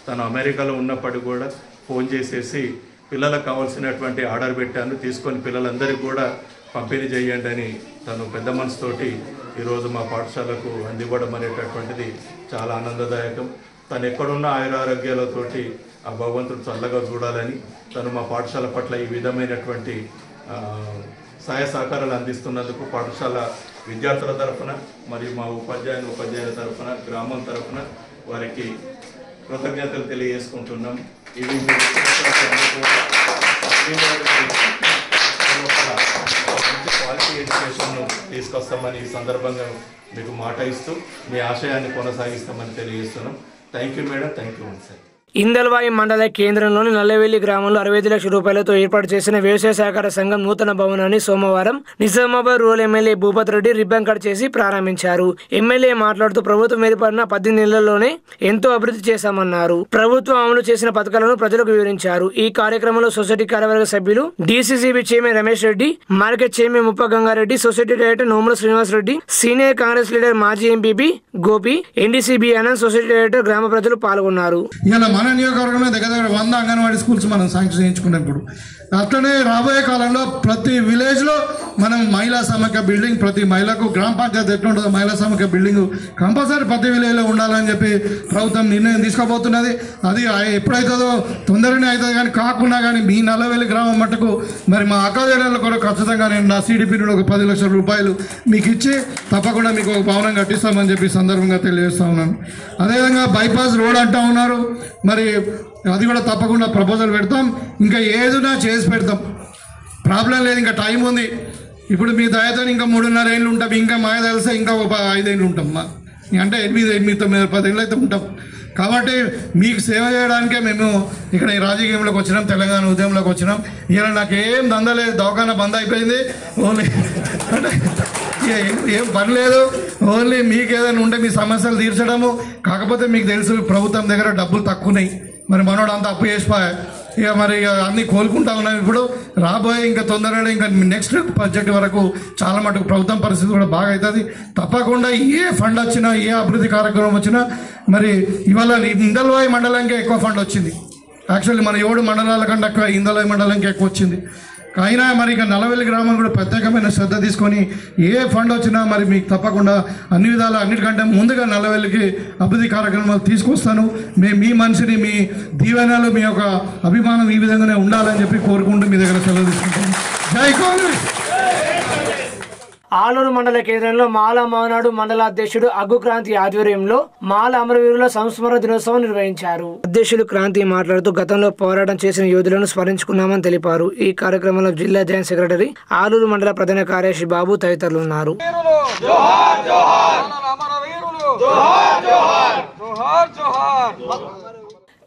తను అమెరికాలో ఉన్నప్పటికీ కూడా ఫోన్ చేసేసి పిల్లలకు కావాల్సినటువంటి ఆర్డర్ పెట్టాను, తీసుకొని పిల్లలందరికీ కూడా పంపిణీ చేయండి అని తను పెద్ద మనసుతోటి ఈరోజు మా పాఠశాలకు అందివ్వడం అనేటటువంటిది చాలా ఆనందదాయకం. తను ఎక్కడున్న ఆయురారోగ్యాలతోటి ఆ భగవంతుడు చల్లగా చూడాలని తను మా పాఠశాల పట్ల ఈ విధమైనటువంటి సహాయ సహకారాలు అందిస్తున్నందుకు పాఠశాల విద్యార్థుల తరఫున మరియు మా ఉపాధ్యాయుల తరఫున గ్రామం తరఫున వారికి కృతజ్ఞతలు తెలియజేసుకుంటున్నాం. ఇవి మంచి క్వాలిటీ ఎడ్యుకేషన్ను తీసుకొస్తామని ఈ సందర్భంగా మీకు మాట ఇస్తూ మీ ఆశయాన్ని కొనసాగిస్తామని తెలియజేస్తున్నాం. Thank you madam, thank you sir. Indalwai మండల కేంద్రంలోని నల్లవెల్లి గ్రామంలో 65 లక్షల రూపాయలతో ఏర్పాటు చేసిన వ్యవసాయ సహకార సంఘం నూతన భవనాన్ని సోమవారం Nizamabad rural MLA Bhupath Reddy ribbon cut చేసి ప్రారంభించారు. ఎమ్మెల్యే మాట్లాడుతూ ప్రభుత్వం ఏర్పడిన 18 నెలల్లోనే ఎంతో అభివృద్ధి చేశామన్నారు. ప్రభుత్వం అమలు చేసిన పథకాలను ప్రజలకు వివరించారు. ఈ కార్యక్రమంలో సొసైటీ కార్యవర్గ సభ్యులు DCCB chairman Ramesh Reddy, market chairman ముప్ప గంగారెడ్డి, సొసైటీ డైరెక్టర్ నోముల శ్రీనివాస్ రెడ్డి, సీనియర్ కాంగ్రెస్ లీడర్ మాజీ MPP Gopi, ఎన్డీసీబీ Anand, society director, గ్రామ ప్రజలు పాల్గొన్నారు. మన నియోజకవర్గంలో దగ్గర 100 అంగన్వాడీ స్కూల్స్ మనం శాంక్షన్ చేయించుకున్నప్పుడు అట్లనే రాబోయే కాలంలో ప్రతి విలేజ్లో మనం మహిళా సమైక్య బిల్డింగ్, ప్రతి మహిళకు గ్రామ పంచాయతీ ఎట్లుంటుందో మహిళా సమైక్య బిల్డింగ్ కంపల్సరీ ప్రతి విలేజ్లో ఉండాలని చెప్పి ప్రభుత్వం నిర్ణయం తీసుకోబోతున్నది. అది ఎప్పుడైతుందో తొందరనే అవుతుంది, కానీ కాకుండా కానీ మీ నల్లవెల్లి గ్రామం మట్టుకు మరి మా అక్కదేళ్ళలో కూడా ఖచ్చితంగా నేను నా సిడిపి నుండి ఒక 10 లక్షల రూపాయలు మీకు ఇచ్చి తప్పకుండా మీకు ఒక భవనం కట్టిస్తామని చెప్పి సందర్భంగా తెలియజేస్తా ఉన్నాను. అదేవిధంగా బైపాస్ రోడ్ అంటూ ఉన్నారు, మరి అది కూడా తప్పకుండా ప్రపోజల్ పెడతాం. ఇంకా ఏదైనా చేసి పెడతాం, ప్రాబ్లం లేదు, ఇంకా టైం ఉంది. ఇప్పుడు మీ దయతో ఇంకా 3.5 ఏళ్ళు ఉంటాం, ఇంకా మాయ తెలిస్తే ఇంకా ఒక 5 ఏళ్ళు ఉంటాం. అంటే 8, 9, 10 ఏళ్ళు అయితే ఉంటాం. కాబట్టి మీకు సేవ చేయడానికే మేము ఇక్కడ ఈ రాజకీయంలోకి వచ్చినాం, తెలంగాణ ఉద్యమంలోకి వచ్చినాం. ఇలా నాకేం దందలేదు, దవాఖానా బంద్ అయిపోయింది. ఓన్లీ అంటే ఏం పని లేదు, ఓన్లీ మీకు ఏదైనా ఉంటే మీ సమస్యలు తీర్చడము. కాకపోతే మీకు తెలుసు ప్రభుత్వం దగ్గర డబ్బులు తక్కువన్నాయి, మరి మనోడు అంతా అప్పు చేసిపోయా. ఇక మరి అన్నీ కోలుకుంటా ఉన్నాం. ఇప్పుడు రాబోయే ఇంకా తొందరగా ఇంకా నెక్స్ట్ బడ్జెట్ వరకు చాలా మటుకు ప్రభుత్వం పరిస్థితి కూడా బాగా అవుతుంది. తప్పకుండా ఏ ఫండ్ వచ్చినా, ఏ అభివృద్ధి కార్యక్రమం వచ్చినా, మరి ఇవాళ ఇందల్వాయి మండలానికి ఎక్కువ ఫండ్ వచ్చింది. యాక్చువల్లీ మన 7 మండలాల కంటే ఎక్కువ ఇందల్వాయి మండలానికి ఎక్కువ వచ్చింది. అయినా మరి ఇక నల్లవెల్లి గ్రామం కూడా ప్రత్యేకమైన శ్రద్ధ తీసుకొని ఏ ఫండ్ వచ్చినా మరి మీకు తప్పకుండా అన్ని విధాలు అన్నిటికంటే ముందుగా నల్లవెల్లికి అభివృద్ధి కార్యక్రమాలు తీసుకొస్తాను. మీ మనిషిని, మీ దీవెనలు, మీ యొక్క అభిమానం ఈ విధంగానే ఉండాలని చెప్పి కోరుకుంటూ మీ దగ్గర సెలవు తీసుకుంటాను. జై కాంగ్రెస్. ఆలూరు మండల కేంద్రంలో మాల మానాడు మండల అధ్యక్షుడు అగ్గు క్రాంతి ఆధ్వర్యంలో మాల అమరవీరుల సంస్మరణ దినోత్సవం నిర్వహించారు. అధ్యక్షుడు క్రాంతి మాట్లాడుతూ గతంలో పోరాటం చేసిన యోధులను స్మరించుకున్నామని తెలిపారు. ఈ కార్యక్రమంలో జిల్లా జాయింట్ సెక్రటరీ, ఆలూరు మండల ప్రధాన కార్యదర్శి బాబు తదితరులు ఉన్నారు.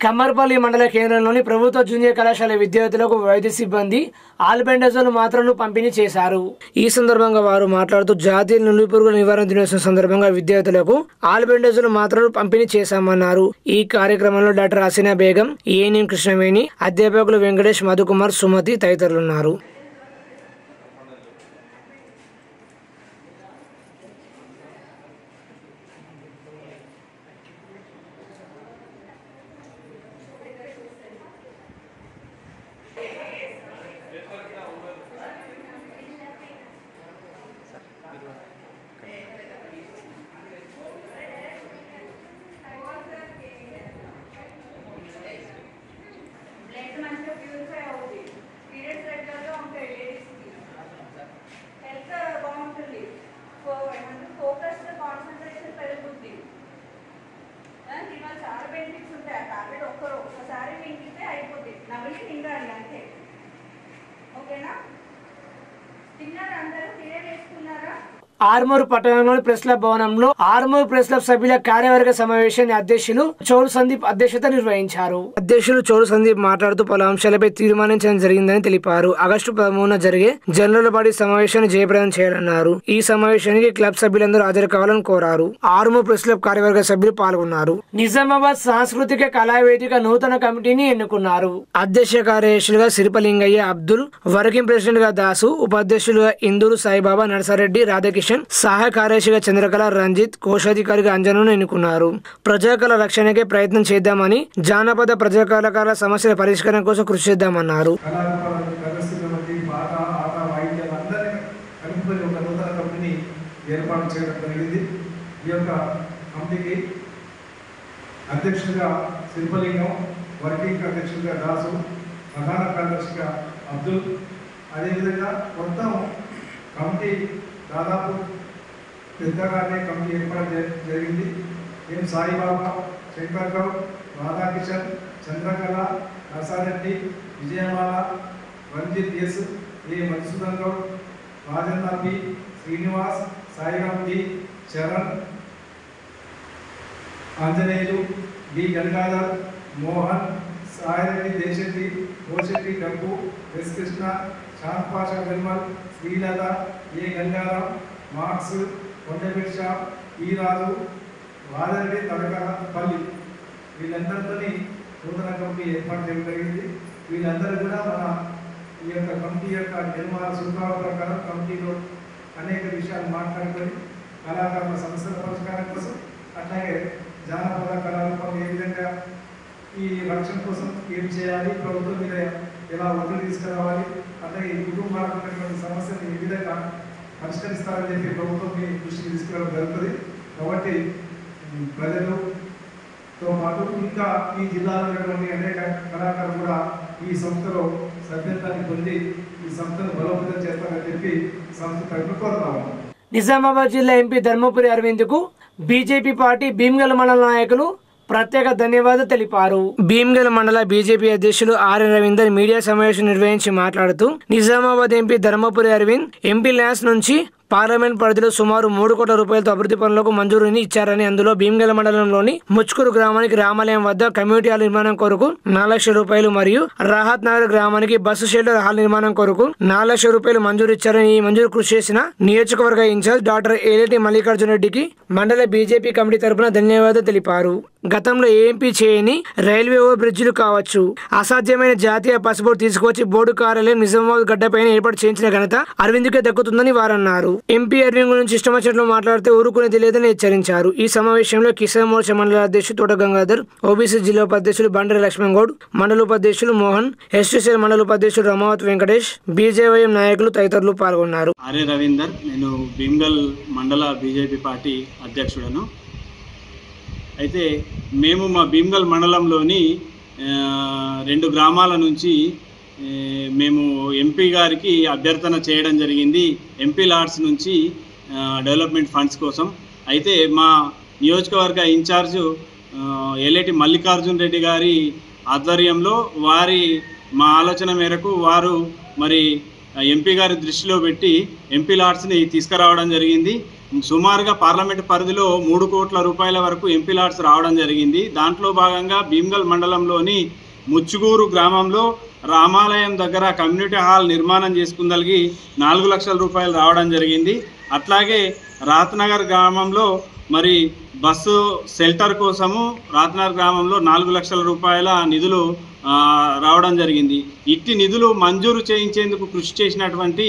కమ్మర్పల్లి మండల కేంద్రంలోని ప్రభుత్వ జూనియర్ కళాశాల విద్యార్థులకు వైద్య సిబ్బంది ఆల్బెండజోల్ మాత్రలను పంపిణీ చేశారు. ఈ సందర్భంగా వారు మాట్లాడుతూ జాతీయ నులిపురుగుల నివారణ దినోత్సవం సందర్భంగా విద్యార్థులకు ఆల్బెండజోల్ మాత్రలను పంపిణీ చేశామన్నారు. ఈ కార్యక్రమంలో డాక్టర్ హసీనా బేగం, ఏఎన్ఎం కృష్ణవేణి, అధ్యాపకులు వెంకటేష్, మధుకుమార్, సుమతి తదితరులు ఉన్నారు. ఆర్మూర్ పట్టణంలోని ప్రెస్ క్లబ్ భవనంలో ఆర్మూర్ ప్రెస్ క్లబ్ సభ్యుల కార్యవర్గ సమావేశాన్ని అధ్యక్షులు చౌడు సందీప్ అధ్యక్షత నిర్వహించారు. అధ్యక్షులు చౌడు సందీప్ మాట్లాడుతూ పలు అంశాలపై తీర్మానించడం జరిగిందని తెలిపారు. ఆగస్టు 13న జరిగే జనరల్ బాడీ సమావేశాన్ని జయప్రదం చేయాలన్నారు. ఈ సమావేశానికి క్లబ్ సభ్యులందరూ హాజరు కావాలని కోరారు. ఆర్మూర్ ప్రెస్ క్లబ్ కార్యవర్గ సభ్యులు పాల్గొన్నారు. నిజామాబాద్ సాంస్కృతిక కళావేదిక నూతన కమిటీని ఎన్నుకున్నారు. అధ్యక్ష కార్యదర్శులుగా సిరిపలింగయ్య, అబ్దుల్, వర్కింగ్ ప్రెసిడెంట్ గా దాసు, ఉపాధ్యక్షులుగా ఇందూరు సాయిబాబా, నర్సారెడ్డి, రాధాకిషన్, సహాయ కార్యదర్శిగా చంద్రకళ, రంజిత్, కోశాధికారిగా అంజనును ఎన్నుకున్నారు. ప్రజాకళ రక్షణకే ప్రయత్నం చేద్దామని, జానపద ప్రజా కళాకారుల సమస్యల పరిష్కారం కోసం కృషి చేద్దామన్నారు. ఏర్పాటు చేయడం జరిగింది. ఈ యొక్క కమిటీకి అధ్యక్షుడిగా శిల్పలింగం, వర్కింగ్ అధ్యక్షుడిగా దాసు, ప్రధాన కార్యదర్శిగా అబ్దుల్, అదేవిధంగా మొత్తం కమిటీ దాదాపు పెద్దగానే కమిటీ ఏర్పాటు జరిగింది. M Saibaba, Shankar Goud, Radhakishan, Chandrakala, Narsareddy, Vijayamala, Ranjith S, A Madhusudan Goud, Rajanna P, Srinivas, Sairam D, Charan, Anjaneyulu, B Gangadhar, Mohan, Saireddy, Desetti, Kosetti, డబ్బు, ఎస్ కృష్ణ, శాంత్ పాషా నిర్మల్, శ్రీలత, ఏ గంగారాం, మార్క్స్, కొండపేట షా, ఈ రాజు, వాదరెడ్డి, తడకపల్లి, వీళ్ళందరితో నూతన కమిటీ ఏర్పాటు చేయడం జరిగింది. వీళ్ళందరూ కూడా మన ఈ యొక్క కమిటీ యొక్క నిర్మాణ సూత్రాల ప్రకారం కమిటీలో అనేక విషయాలు మాట్లాడుకొని కళాకారుల సమస్యల పరిష్కారం కోసం, అట్లాగే జానపద కళారూపం ఏ విధంగా ఈ రక్షణ కోసం ఏం చేయాలి, ప్రభుత్వం మీద ఎలా ఒత్తిడి తీసుకురావాలి, అట్లాగే ఈ కుటుంబాలకు ఉన్నటువంటి సమస్యలు ఏ విధంగా పరిష్కరిస్తారని చెప్పి ప్రభుత్వం మీ దృష్టికి తీసుకురావడం జరుగుతుంది. కాబట్టి ప్రజలతో పాటు ఇంకా ఈ జిల్లాలో ఉన్నటువంటి అనేక కళాకారులు కూడా ఈ సంస్థలో సభ్యత్వాన్ని పొంది ఈ సంస్థను బలోపేతం చేస్తారని చెప్పి సంస్థ తరఫున కోరుతాము. నిజామాబాద్ జిల్లా ఎంపీ ధర్మపురి అరవింద్ కు బీజేపీ పార్టీ భీమ్గల్ మండల నాయకులు ప్రత్యేక ధన్యవాదాలు తెలిపారు. భీమ్గల్ మండల బీజేపీ అధ్యక్షులు ఆర్ఎన్ రవీందర్ మీడియా సమావేశం నిర్వహించి మాట్లాడుతూ నిజామాబాద్ ఎంపీ ధర్మపురి అరవింద్ ఎంపీ ల్యాన్స్ నుంచి పార్లమెంట్ పరిధిలో సుమారు 3 కోట్ల రూపాయలతో అభివృద్ధి పనులకు మంజూరుని ఇచ్చారని, అందులో భీమగల్ మండలంలోని ముచ్కూరు గ్రామానికి రామాలయం వద్ద కమ్యూనిటీ హాల్ నిర్మాణం కొరకు 4 లక్షల రూపాయలు మరియు రాహత్ నగర్ గ్రామానికి బస్సు షెల్టర్ హాల్ నిర్మాణం కొరకు 4 లక్షల రూపాయలు మంజూరు ఇచ్చారని, ఈ మంజూరు కృషి చేసిన నియోజకవర్గ ఇన్ఛార్జ్ డాక్టర్ ఏలేటి మల్లికార్జున రెడ్డికి మండల బీజేపీ కమిటీ తరపున ధన్యవాదాలు తెలిపారు. గతంలో ఏఎంపీ చేయని రైల్వే ఓవర్ బ్రిడ్జిలు కావచ్చు, అసాధ్యమైన జాతీయ పసుబోర్డు తీసుకొచ్చి బోర్డు కార్యాలయం నిజామాబాద్ గడ్డపైన ఏర్పాటు చేయించిన ఘనత అరవింద్కే దక్కుతుందని వారన్నారు. ఎంపీ అరవింద్ గురించి ఇష్టం వచ్చినట్లు మాట్లాడితే ఊరుకునేది లేదని హెచ్చరించారు. ఈ సమావేశంలో కిసాన్ మోర్చా మండల అధ్యక్షుడు తోట గంగాధర్, ఓబీసీ జిల్లా ఉపాధ్యక్షులు బండరి లక్ష్మణ్ గౌడ్, మండల ఉపాధ్యక్షులు మోహన్, ఎస్టీసీఎల్ మండల ఉపాధ్యక్షుడు రమావత్ వెంకటేష్, బీజేవైఎం నాయకులు తదితరులు పాల్గొన్నారు. ఆర్ఏ రవీందర్, నేను భీమగల్ మండల బీజేపీ పార్టీ అధ్యక్షుడను. అయితే మేము మా భీమగల్ మండలంలోని 2 గ్రామాల నుంచి మేము ఎంపీ గారికి అభ్యర్థన చేయడం జరిగింది, ఎంపీ లాడ్స్ నుంచి డెవలప్మెంట్ ఫండ్స్ కోసం. అయితే మా నియోజకవర్గ ఇన్ఛార్జు ఏలేటి మల్లికార్జున్ రెడ్డి గారి ఆధ్వర్యంలో మా ఆలోచన మేరకు వారు మరి ఎంపీ గారి దృష్టిలో పెట్టి ఎంపీ లాడ్స్ని తీసుకురావడం జరిగింది. సుమారుగా పార్లమెంట్ పరిధిలో 3 కోట్ల రూపాయల వరకు ఎంపీ లాడ్స్ రావడం జరిగింది. దాంట్లో భాగంగా భీమగల్ మండలంలోని ముచ్చుగూరు గ్రామంలో రామాలయం దగ్గర కమ్యూనిటీ హాల్ నిర్మాణం చేసుకుందలిగి 4 లక్షల రూపాయలు రావడం జరిగింది. అట్లాగే రాత్నగర్ గ్రామంలో మరి బస్సు షెల్టర్ కోసము రాత్నగర్ గ్రామంలో 4 లక్షల రూపాయల నిధులు రావడం జరిగింది. ఇట్టి నిధులు మంజూరు చేయించేందుకు కృషి చేసినటువంటి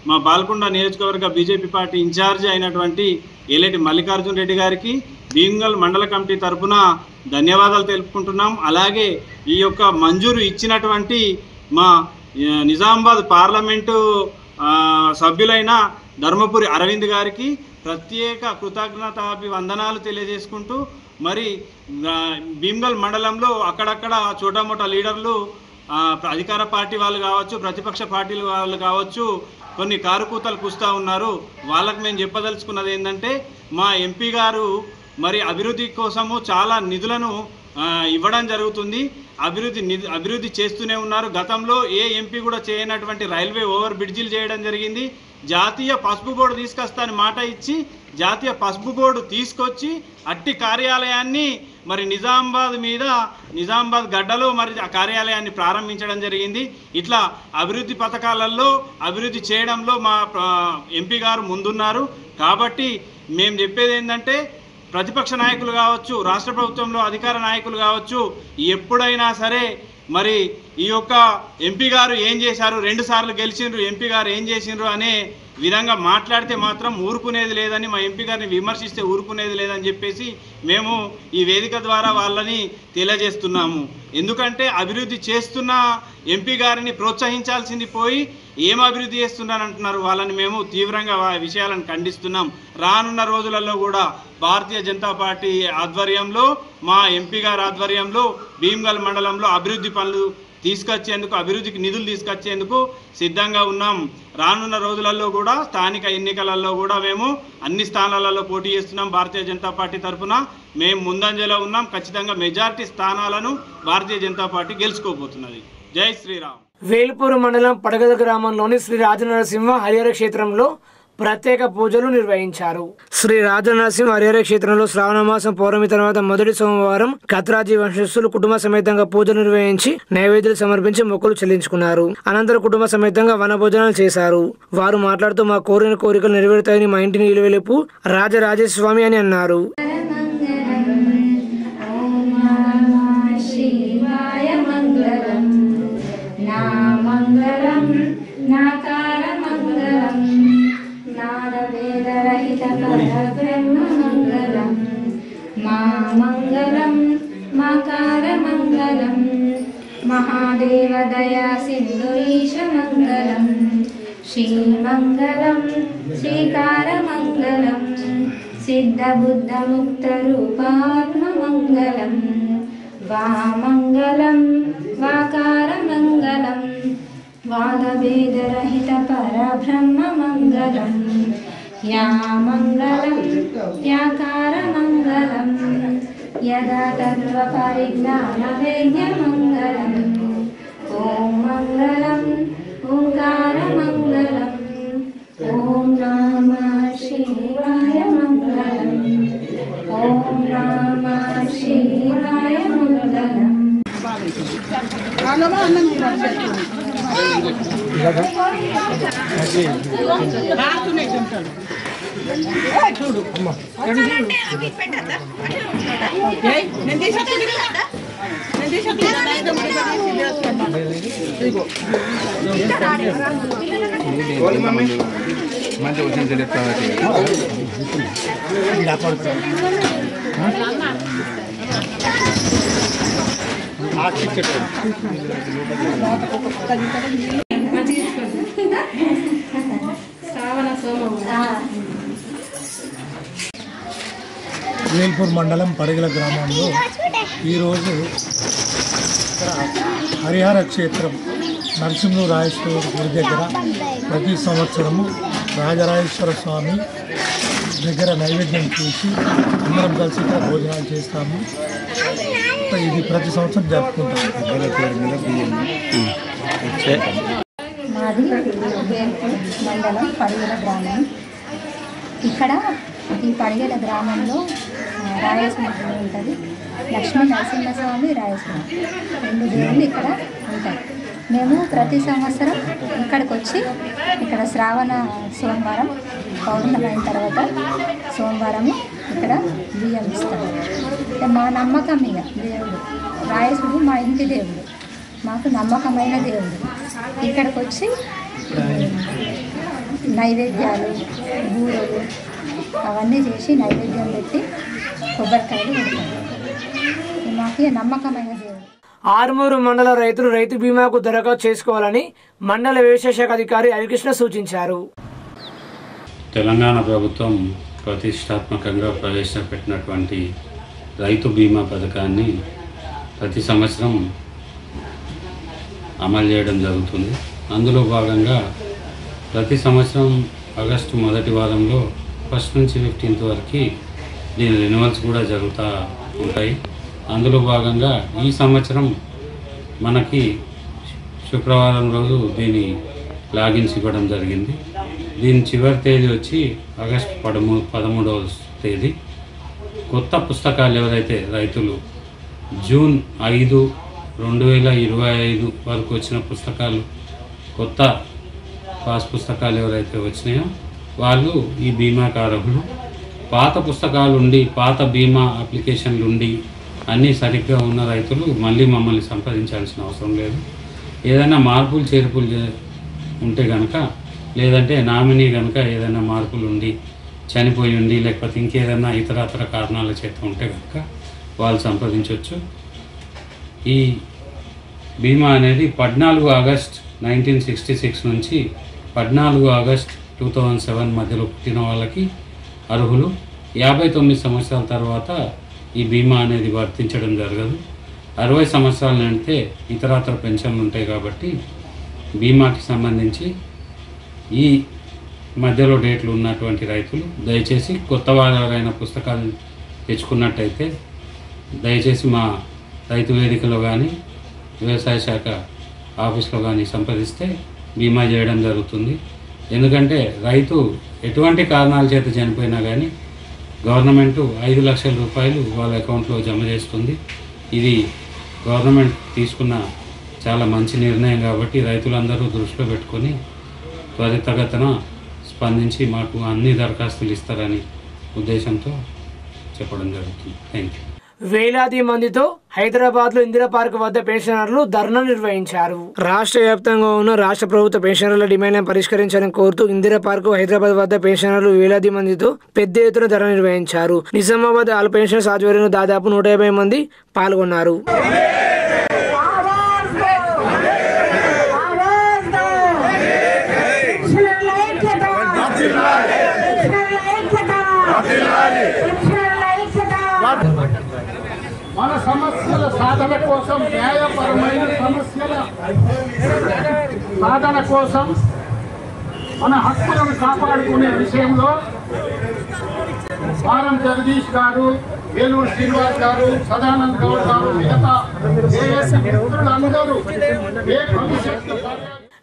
మా బాల్కొండ నియోజకవర్గ బీజేపీ పార్టీ ఇన్ఛార్జి అయినటువంటి ఏలేటి మల్లికార్జున్ రెడ్డి గారికి భీమగల్ మండల కమిటీ తరఫున ధన్యవాదాలు తెలుపుకుంటున్నాం. అలాగే ఈ యొక్క మంజూరు ఇచ్చినటువంటి మా నిజామాబాద్ పార్లమెంటు సభ్యులైన ధర్మపురి అరవింద్ గారికి ప్రత్యేక కృతజ్ఞతాభివందనాలు తెలియజేసుకుంటూ, మరి భీమగల్ మండలంలో అక్కడక్కడ చోటామోటా లీడర్లు అధికార పార్టీ వాళ్ళు కావచ్చు, ప్రతిపక్ష పార్టీల వాళ్ళు కావచ్చు, కొన్ని కారుకూతలు కూస్తూ ఉన్నారు. వాళ్ళకు మేము చెప్పదలుచుకున్నది ఏంటంటే, మా ఎంపీ గారు మరి అభివృద్ధి కోసము చాలా నిధులను ఇవ్వడం జరుగుతుంది, అభివృద్ధి చేస్తూనే ఉన్నారు. గతంలో ఏ ఎంపీ కూడా చేయనటువంటి రైల్వే ఓవర్ బ్రిడ్జిలు చేయడం జరిగింది. జాతీయ పసుపు బోర్డు తీసుకొస్తానని మాట ఇచ్చి జాతీయ పసుపు బోర్డు తీసుకొచ్చి అట్టి కార్యాలయాన్ని మరి నిజామాబాద్ గడ్డలో మరి ఆ కార్యాలయాన్ని ప్రారంభించడం జరిగింది. ఇట్లా అభివృద్ధి పథకాలలో అభివృద్ధి చేయడంలో మా ఎంపీ గారు ముందున్నారు. కాబట్టి మేము చెప్పేది ఏంటంటే, ప్రతిపక్ష నాయకులు కావచ్చు, రాష్ట్ర ప్రభుత్వంలో అధికార నాయకులు కావచ్చు, ఎప్పుడైనా సరే మరి ఈ యొక్క ఎంపీ గారు ఏం చేశారు, 2 సార్లు గెలిచిండ్రు, ఎంపీ గారు ఏం చేసిండ్రు అనే విధంగా మాట్లాడితే మాత్రం ఊరుకునేది లేదని, మా ఎంపీ గారిని విమర్శిస్తే ఊరుకునేది లేదని చెప్పేసి మేము ఈ వేదిక ద్వారా వాళ్ళని తెలియజేస్తున్నాము. ఎందుకంటే అభివృద్ధి చేస్తున్న ఎంపీ గారిని ప్రోత్సహించాల్సింది పోయి ఏం అభివృద్ధి చేస్తున్నారంటున్నారు. వాళ్ళని మేము తీవ్రంగా విషయాలను ఖండిస్తున్నాం. రానున్న రోజులలో కూడా భారతీయ జనతా పార్టీ ఆధ్వర్యంలో, మా ఎంపీ గారి ఆధ్వర్యంలో భీమగల్ మండలంలో అభివృద్ధి పనులు తీసుకొచ్చేందుకు, అభివృద్ధికి నిధులు తీసుకొచ్చేందుకు సిద్ధంగా ఉన్నాం. రానున్న రోజులలో కూడా స్థానిక ఎన్నికలలో కూడా మేము అన్ని స్థానాలలో పోటీ చేస్తున్నాం. భారతీయ జనతా పార్టీ తరఫున మేము ముందంజలో ఉన్నాం. ఖచ్చితంగా మెజారిటీ స్థానాలను భారతీయ జనతా పార్టీ గెలుచుకోబోతున్నది. జై శ్రీరామ్. వేల్పూరు మండలం పడగద గ్రామంలోని శ్రీ రాజనరసింహ హరిహర క్షేత్రంలో ప్రత్యేక పూజలు నిర్వహించారు. శ్రీ రాజనరసింహ హరిహర క్షేత్రంలో శ్రావణ మాసం పౌర్ణమి తర్వాత మొదటి సోమవారం కత్రాజీ వంశస్థులు కుటుంబ సమేతంగా పూజలు నిర్వహించి నైవేద్యాలు సమర్పించి మొక్కులు చెల్లించుకున్నారు. అనంతరం కుటుంబ సమేతంగా వనభోజనాలు చేశారు. వారు మాట్లాడుతూ మా కోరిన కోరికలు నెరవేరుతాయని మా ఇంటిని నిలువెలుపు రాజరాజేశ్వర స్వామి అని అన్నారు. महादेव दया सिंधु ईश मंगलम श्रीमंगलम श्रीकार मंगलम सिद्ध बुद्ध मुक्त रूपात्म मंगलम वामंगलम वाकार मंगलम वाद वेद रहित परब्रह्म मंगलम या मंगलम याकार मंगलम यदा तत्व परिज्ञान वेद्य मंगलम ओम मंगलम ओंकार मंगलम ओम नमः వేల్పూర్ మండలం పడిగల గ్రామంలో ఈరోజు హరిహర క్షేత్రం నరసింహ రాజేశ్వర గుడి దగ్గర ప్రతి సంవత్సరము రాజరాజేశ్వర స్వామి దగ్గర నైవేద్యం చేసి అందరం కలిసి ఇక్కడ భోజనాలు చేస్తాము. ఇది ప్రతి సంవత్సరం జరుపుకుంటాము. మాది వేల్పూర్ మండలం పడిగల గ్రామం. ఇక్కడ ఈ పడిగల గ్రామంలో రాయేశ్వర గుడి ఉంటుంది. లక్ష్మీ నరసింహస్వామి రాయేశ్వర రెండు దేవుళ్ళు ఇక్కడ ఉంటాయి. మేము ప్రతి సంవత్సరం ఇక్కడికి వచ్చి ఇక్కడ శ్రావణ సోమవారం పౌర్ణమి అయిన తర్వాత సోమవారము ఇక్కడ బియ్యం ఇస్తాము. మా నమ్మకం ఇక దేవుడు రాయేశ్వరుడు మా ఇంటి దేవుడు, మాకు నమ్మకమైన దేవుడు. ఇక్కడికి వచ్చి నైవేద్యాలు బూరెలు అవన్నీ చేసి నైవేద్యం పెట్టి కొబ్బరికాయలు పెడతారు. మాకు నమ్మకమైన దేవుడు. ఆర్మూరు మండల రైతులు రైతు బీమాకు దరఖాస్తు చేసుకోవాలని మండల వ్యవసాయ శాఖ అధికారి హరికృష్ణ సూచించారు. తెలంగాణ ప్రభుత్వం ప్రతిష్టాత్మకంగా ప్రవేశపెట్టినటువంటి రైతు బీమా పథకాన్ని ప్రతి సంవత్సరం అమలు చేయడం జరుగుతుంది. అందులో భాగంగా ప్రతి సంవత్సరం ఆగస్టు మొదటి వారంలో 1 నుంచి 15 వరకు దీని రెన్యువల్స్ కూడా జరుగుతూ ఉంటాయి. అందులో భాగంగా ఈ సంవత్సరం మనకి శుక్రవారం రోజు దీని లాగిన్స్ ఇవ్వడం జరిగింది. దీని చివరి తేదీ వచ్చి ఆగస్టు 13వ తేదీ. కొత్త పుస్తకాలు ఎవరైతే రైతులు జూన్ 5, 2025 వరకు వచ్చిన పుస్తకాలు, కొత్త పాస్ పుస్తకాలు ఎవరైతే వచ్చినాయో వాళ్ళు ఈ బీమాకు అర్హులు. పాత పుస్తకాలు ఉండి పాత బీమా అప్లికేషన్లు ఉండి అన్నీ సరిగ్గా ఉన్న రైతులు మళ్ళీ మమ్మల్ని సంప్రదించాల్సిన అవసరం లేదు. ఏదైనా మార్పులు చేర్పులు ఉంటే కనుక, లేదంటే నామినీ కనుక ఏదైనా మార్పులు ఉండి చనిపోయి ఉండి లేకపోతే ఇంకేదైనా ఇతరత్ర కారణాల చేత ఉంటే కనుక వాళ్ళు సంప్రదించవచ్చు. ఈ బీమా అనేది 14 ఆగస్ట్ 1966 నుంచి 14 ఆగస్ట్ 2007 మధ్యలో పుట్టిన వాళ్ళకి అర్హులు. 59 సంవత్సరాల తర్వాత ఈ బీమా అనేది వర్తించడం జరగదు. 60 సంవత్సరాలు నిండితే ఇతరత్ర పెన్షన్లు ఉంటాయి కాబట్టి బీమాకి సంబంధించి ఈ మధ్యలో డేట్లు ఉన్నటువంటి రైతులు దయచేసి కొత్త వారైన పుస్తకాలు తెచ్చుకున్నట్టయితే దయచేసి మా రైతు వేదికలో కానీ వ్యవసాయ శాఖ ఆఫీస్లో కానీ సంప్రదిస్తే బీమా చేయడం జరుగుతుంది. ఎందుకంటే రైతు ఎటువంటి కారణాల చేత చనిపోయినా కానీ గవర్నమెంట్ 5 లక్షల రూపాయలు వాళ్ళ అకౌంట్లో జమ చేస్తుంది. ఇది గవర్నమెంట్ తీసుకున్న చాలా మంచి నిర్ణయం కాబట్టి రైతులందరూ దృష్టిలో పెట్టుకొని త్వరితగతిన స్పందించి మాకు అన్ని దరఖాస్తులు ఇస్తారని ఉద్దేశంతో చెప్పడం జరుగుతుంది. Thank you. వేలాది మందితో హైదరాబాద్ లో ఇందిరా పార్క్ వద్ద పెన్షనర్లు ధర్నా నిర్వహించారు. రాష్ట్ర వ్యాప్తంగా ఉన్న రాష్ట్ర ప్రభుత్వ పెన్షనర్ల డిమాండ్లను పరిష్కరించాలని కోరుతూ ఇందిరా పార్క్ హైదరాబాద్ వద్ద పెన్షనర్లు వేలాది మందితో పెద్ద ఎత్తున ధర్నా నిర్వహించారు. నిజామాబాద్ ఆల్ పెన్షనర్స్ ఆధ్వర్యంలో దాదాపు 150 మంది పాల్గొన్నారు. మన సమస్యల సాధన కోసం, న్యాయపరమైన సమస్యల సాధన కోసం, మన హక్కులను కాపాడుకునే విషయంలో వారం జగదీష్ గారు, వేలూరు శ్రీనివాస్ గారు, సదానంద్ గౌడ్ గారు, మిగతా మిత్రులందరూ ఏ భవిష్యత్తు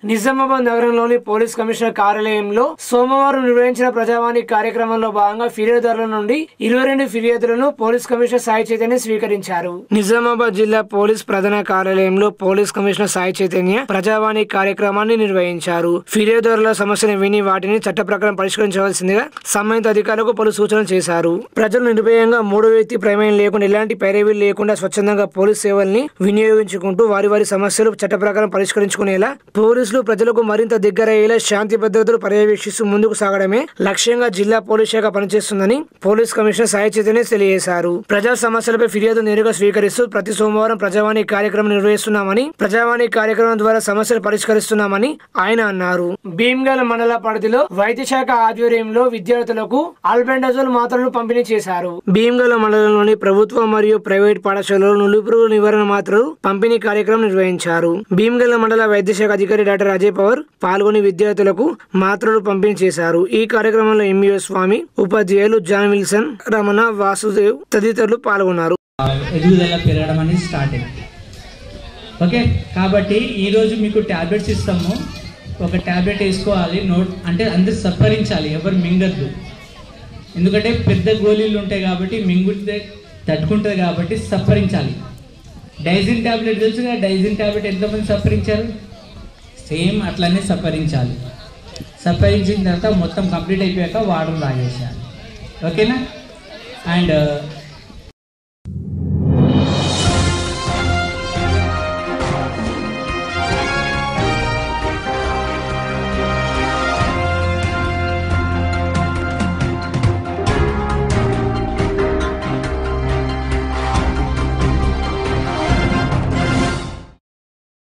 నిజామాబాద్ నగరంలోని పోలీస్ కమిషనర్ కార్యాలయంలో సోమవారం నిర్వహించిన ప్రజావాణి కార్యక్రమంలో భాగంగా ఫిర్యాదుదారుల నుండి 22 ఫిర్యాదులను పోలీస్ కమిషనర్ సాయి చైతన్య స్వీకరించారు. నిజామాబాద్ జిల్లా పోలీస్ ప్రధాన కార్యాలయంలో పోలీస్ కమిషనర్ సాయి చైతన్య ప్రజావాణి కార్యక్రమాన్ని నిర్వహించారు. ఫిర్యాదుదారుల సమస్యను విని వాటిని చట్ట ప్రకారం పరిష్కరించవలసిందిగా సంబంధిత అధికారులకు పలు సూచనలు చేశారు. ప్రజలు నిర్భయంగా మూడో వ్యక్తి ప్రమేయం లేకుండా ఎలాంటి పైరవీ లేకుండా స్వచ్ఛందంగా పోలీస్ సేవల్ని వినియోగించుకుంటూ వారి సమస్యలు చట్ట ప్రకారం పరిష్కరించుకునేలా పోలీసులు ప్రజలకు మరింత దగ్గరయ్యేలా శాంతి భద్రతలు పర్యవేక్షిస్తూ ముందుకు సాగడమే లక్ష్యంగా జిల్లా పోలీస్ శాఖ పనిచేస్తుందని పోలీస్ కమిషనర్ సాయి చైతన్య తెలియజేశారు. ప్రజా సమస్యలపై ఫిర్యాదు నేరుగా స్వీకరిస్తూ ప్రతి సోమవారం ప్రజావాణి కార్యక్రమం నిర్వహిస్తున్నామని, ప్రజావాణి కార్యక్రమం ద్వారా సమస్యలు పరిష్కరిస్తున్నామని ఆయన అన్నారు. భీమ్గల్ మండల పరిధిలో వైద్య శాఖ ఆధ్వర్యంలో విద్యార్థులకు ఆల్బెండజోల్ మాత్రలు పంపిణీ చేశారు. భీమ్గల్ మండలంలోని ప్రభుత్వ మరియు ప్రైవేట్ పాఠశాలలో నులిపురుగుల నివారణ మాత్రలు పంపిణీ కార్యక్రమం నిర్వహించారు. భీమ్గల్ మండల వైద్య శాఖ అధికారి డాక్టర్ అజయ్ పవర్ పాల్గొని విద్యార్థులకు మాత్రలు పంపిణీ చేశారు. ఈ కార్యక్రమంలో ఎంఈఓ స్వామి, ఉపాధ్యాయులు జాన్ విల్సన్, రమణ, వాసుదేవ్ తదితరులు పాల్గొన్నారు. ఎదుగుదల పెరగడం అనేది స్టార్ట్ అయింది. ఓకే, కాబట్టి ఈరోజు మీకు టాబ్లెట్స్ ఇస్తాము. ఒక టాబ్లెట్ వేసుకోవాలి, నోట్ అంటే అందరు సప్పరించాలి, ఎవరు మింగద్దు. ఎందుకంటే పెద్ద గోళీలు ఉంటాయి కాబట్టి మింగుతే తట్టుకుంటుంది కాబట్టి సప్పరించాలి. డైజిన్ టాబ్లెట్ తెలుసు కదా, డైజిన్ టాబ్లెట్ ఎంతమంది సప్పరించారు? సేమ్ అట్లనే సప్పరించాలి. సప్పరించిన తర్వాత మొత్తం కంప్లీట్ అయిపోయాక వాటర్ తాగేసేయాలి. ఓకేనా? అండ్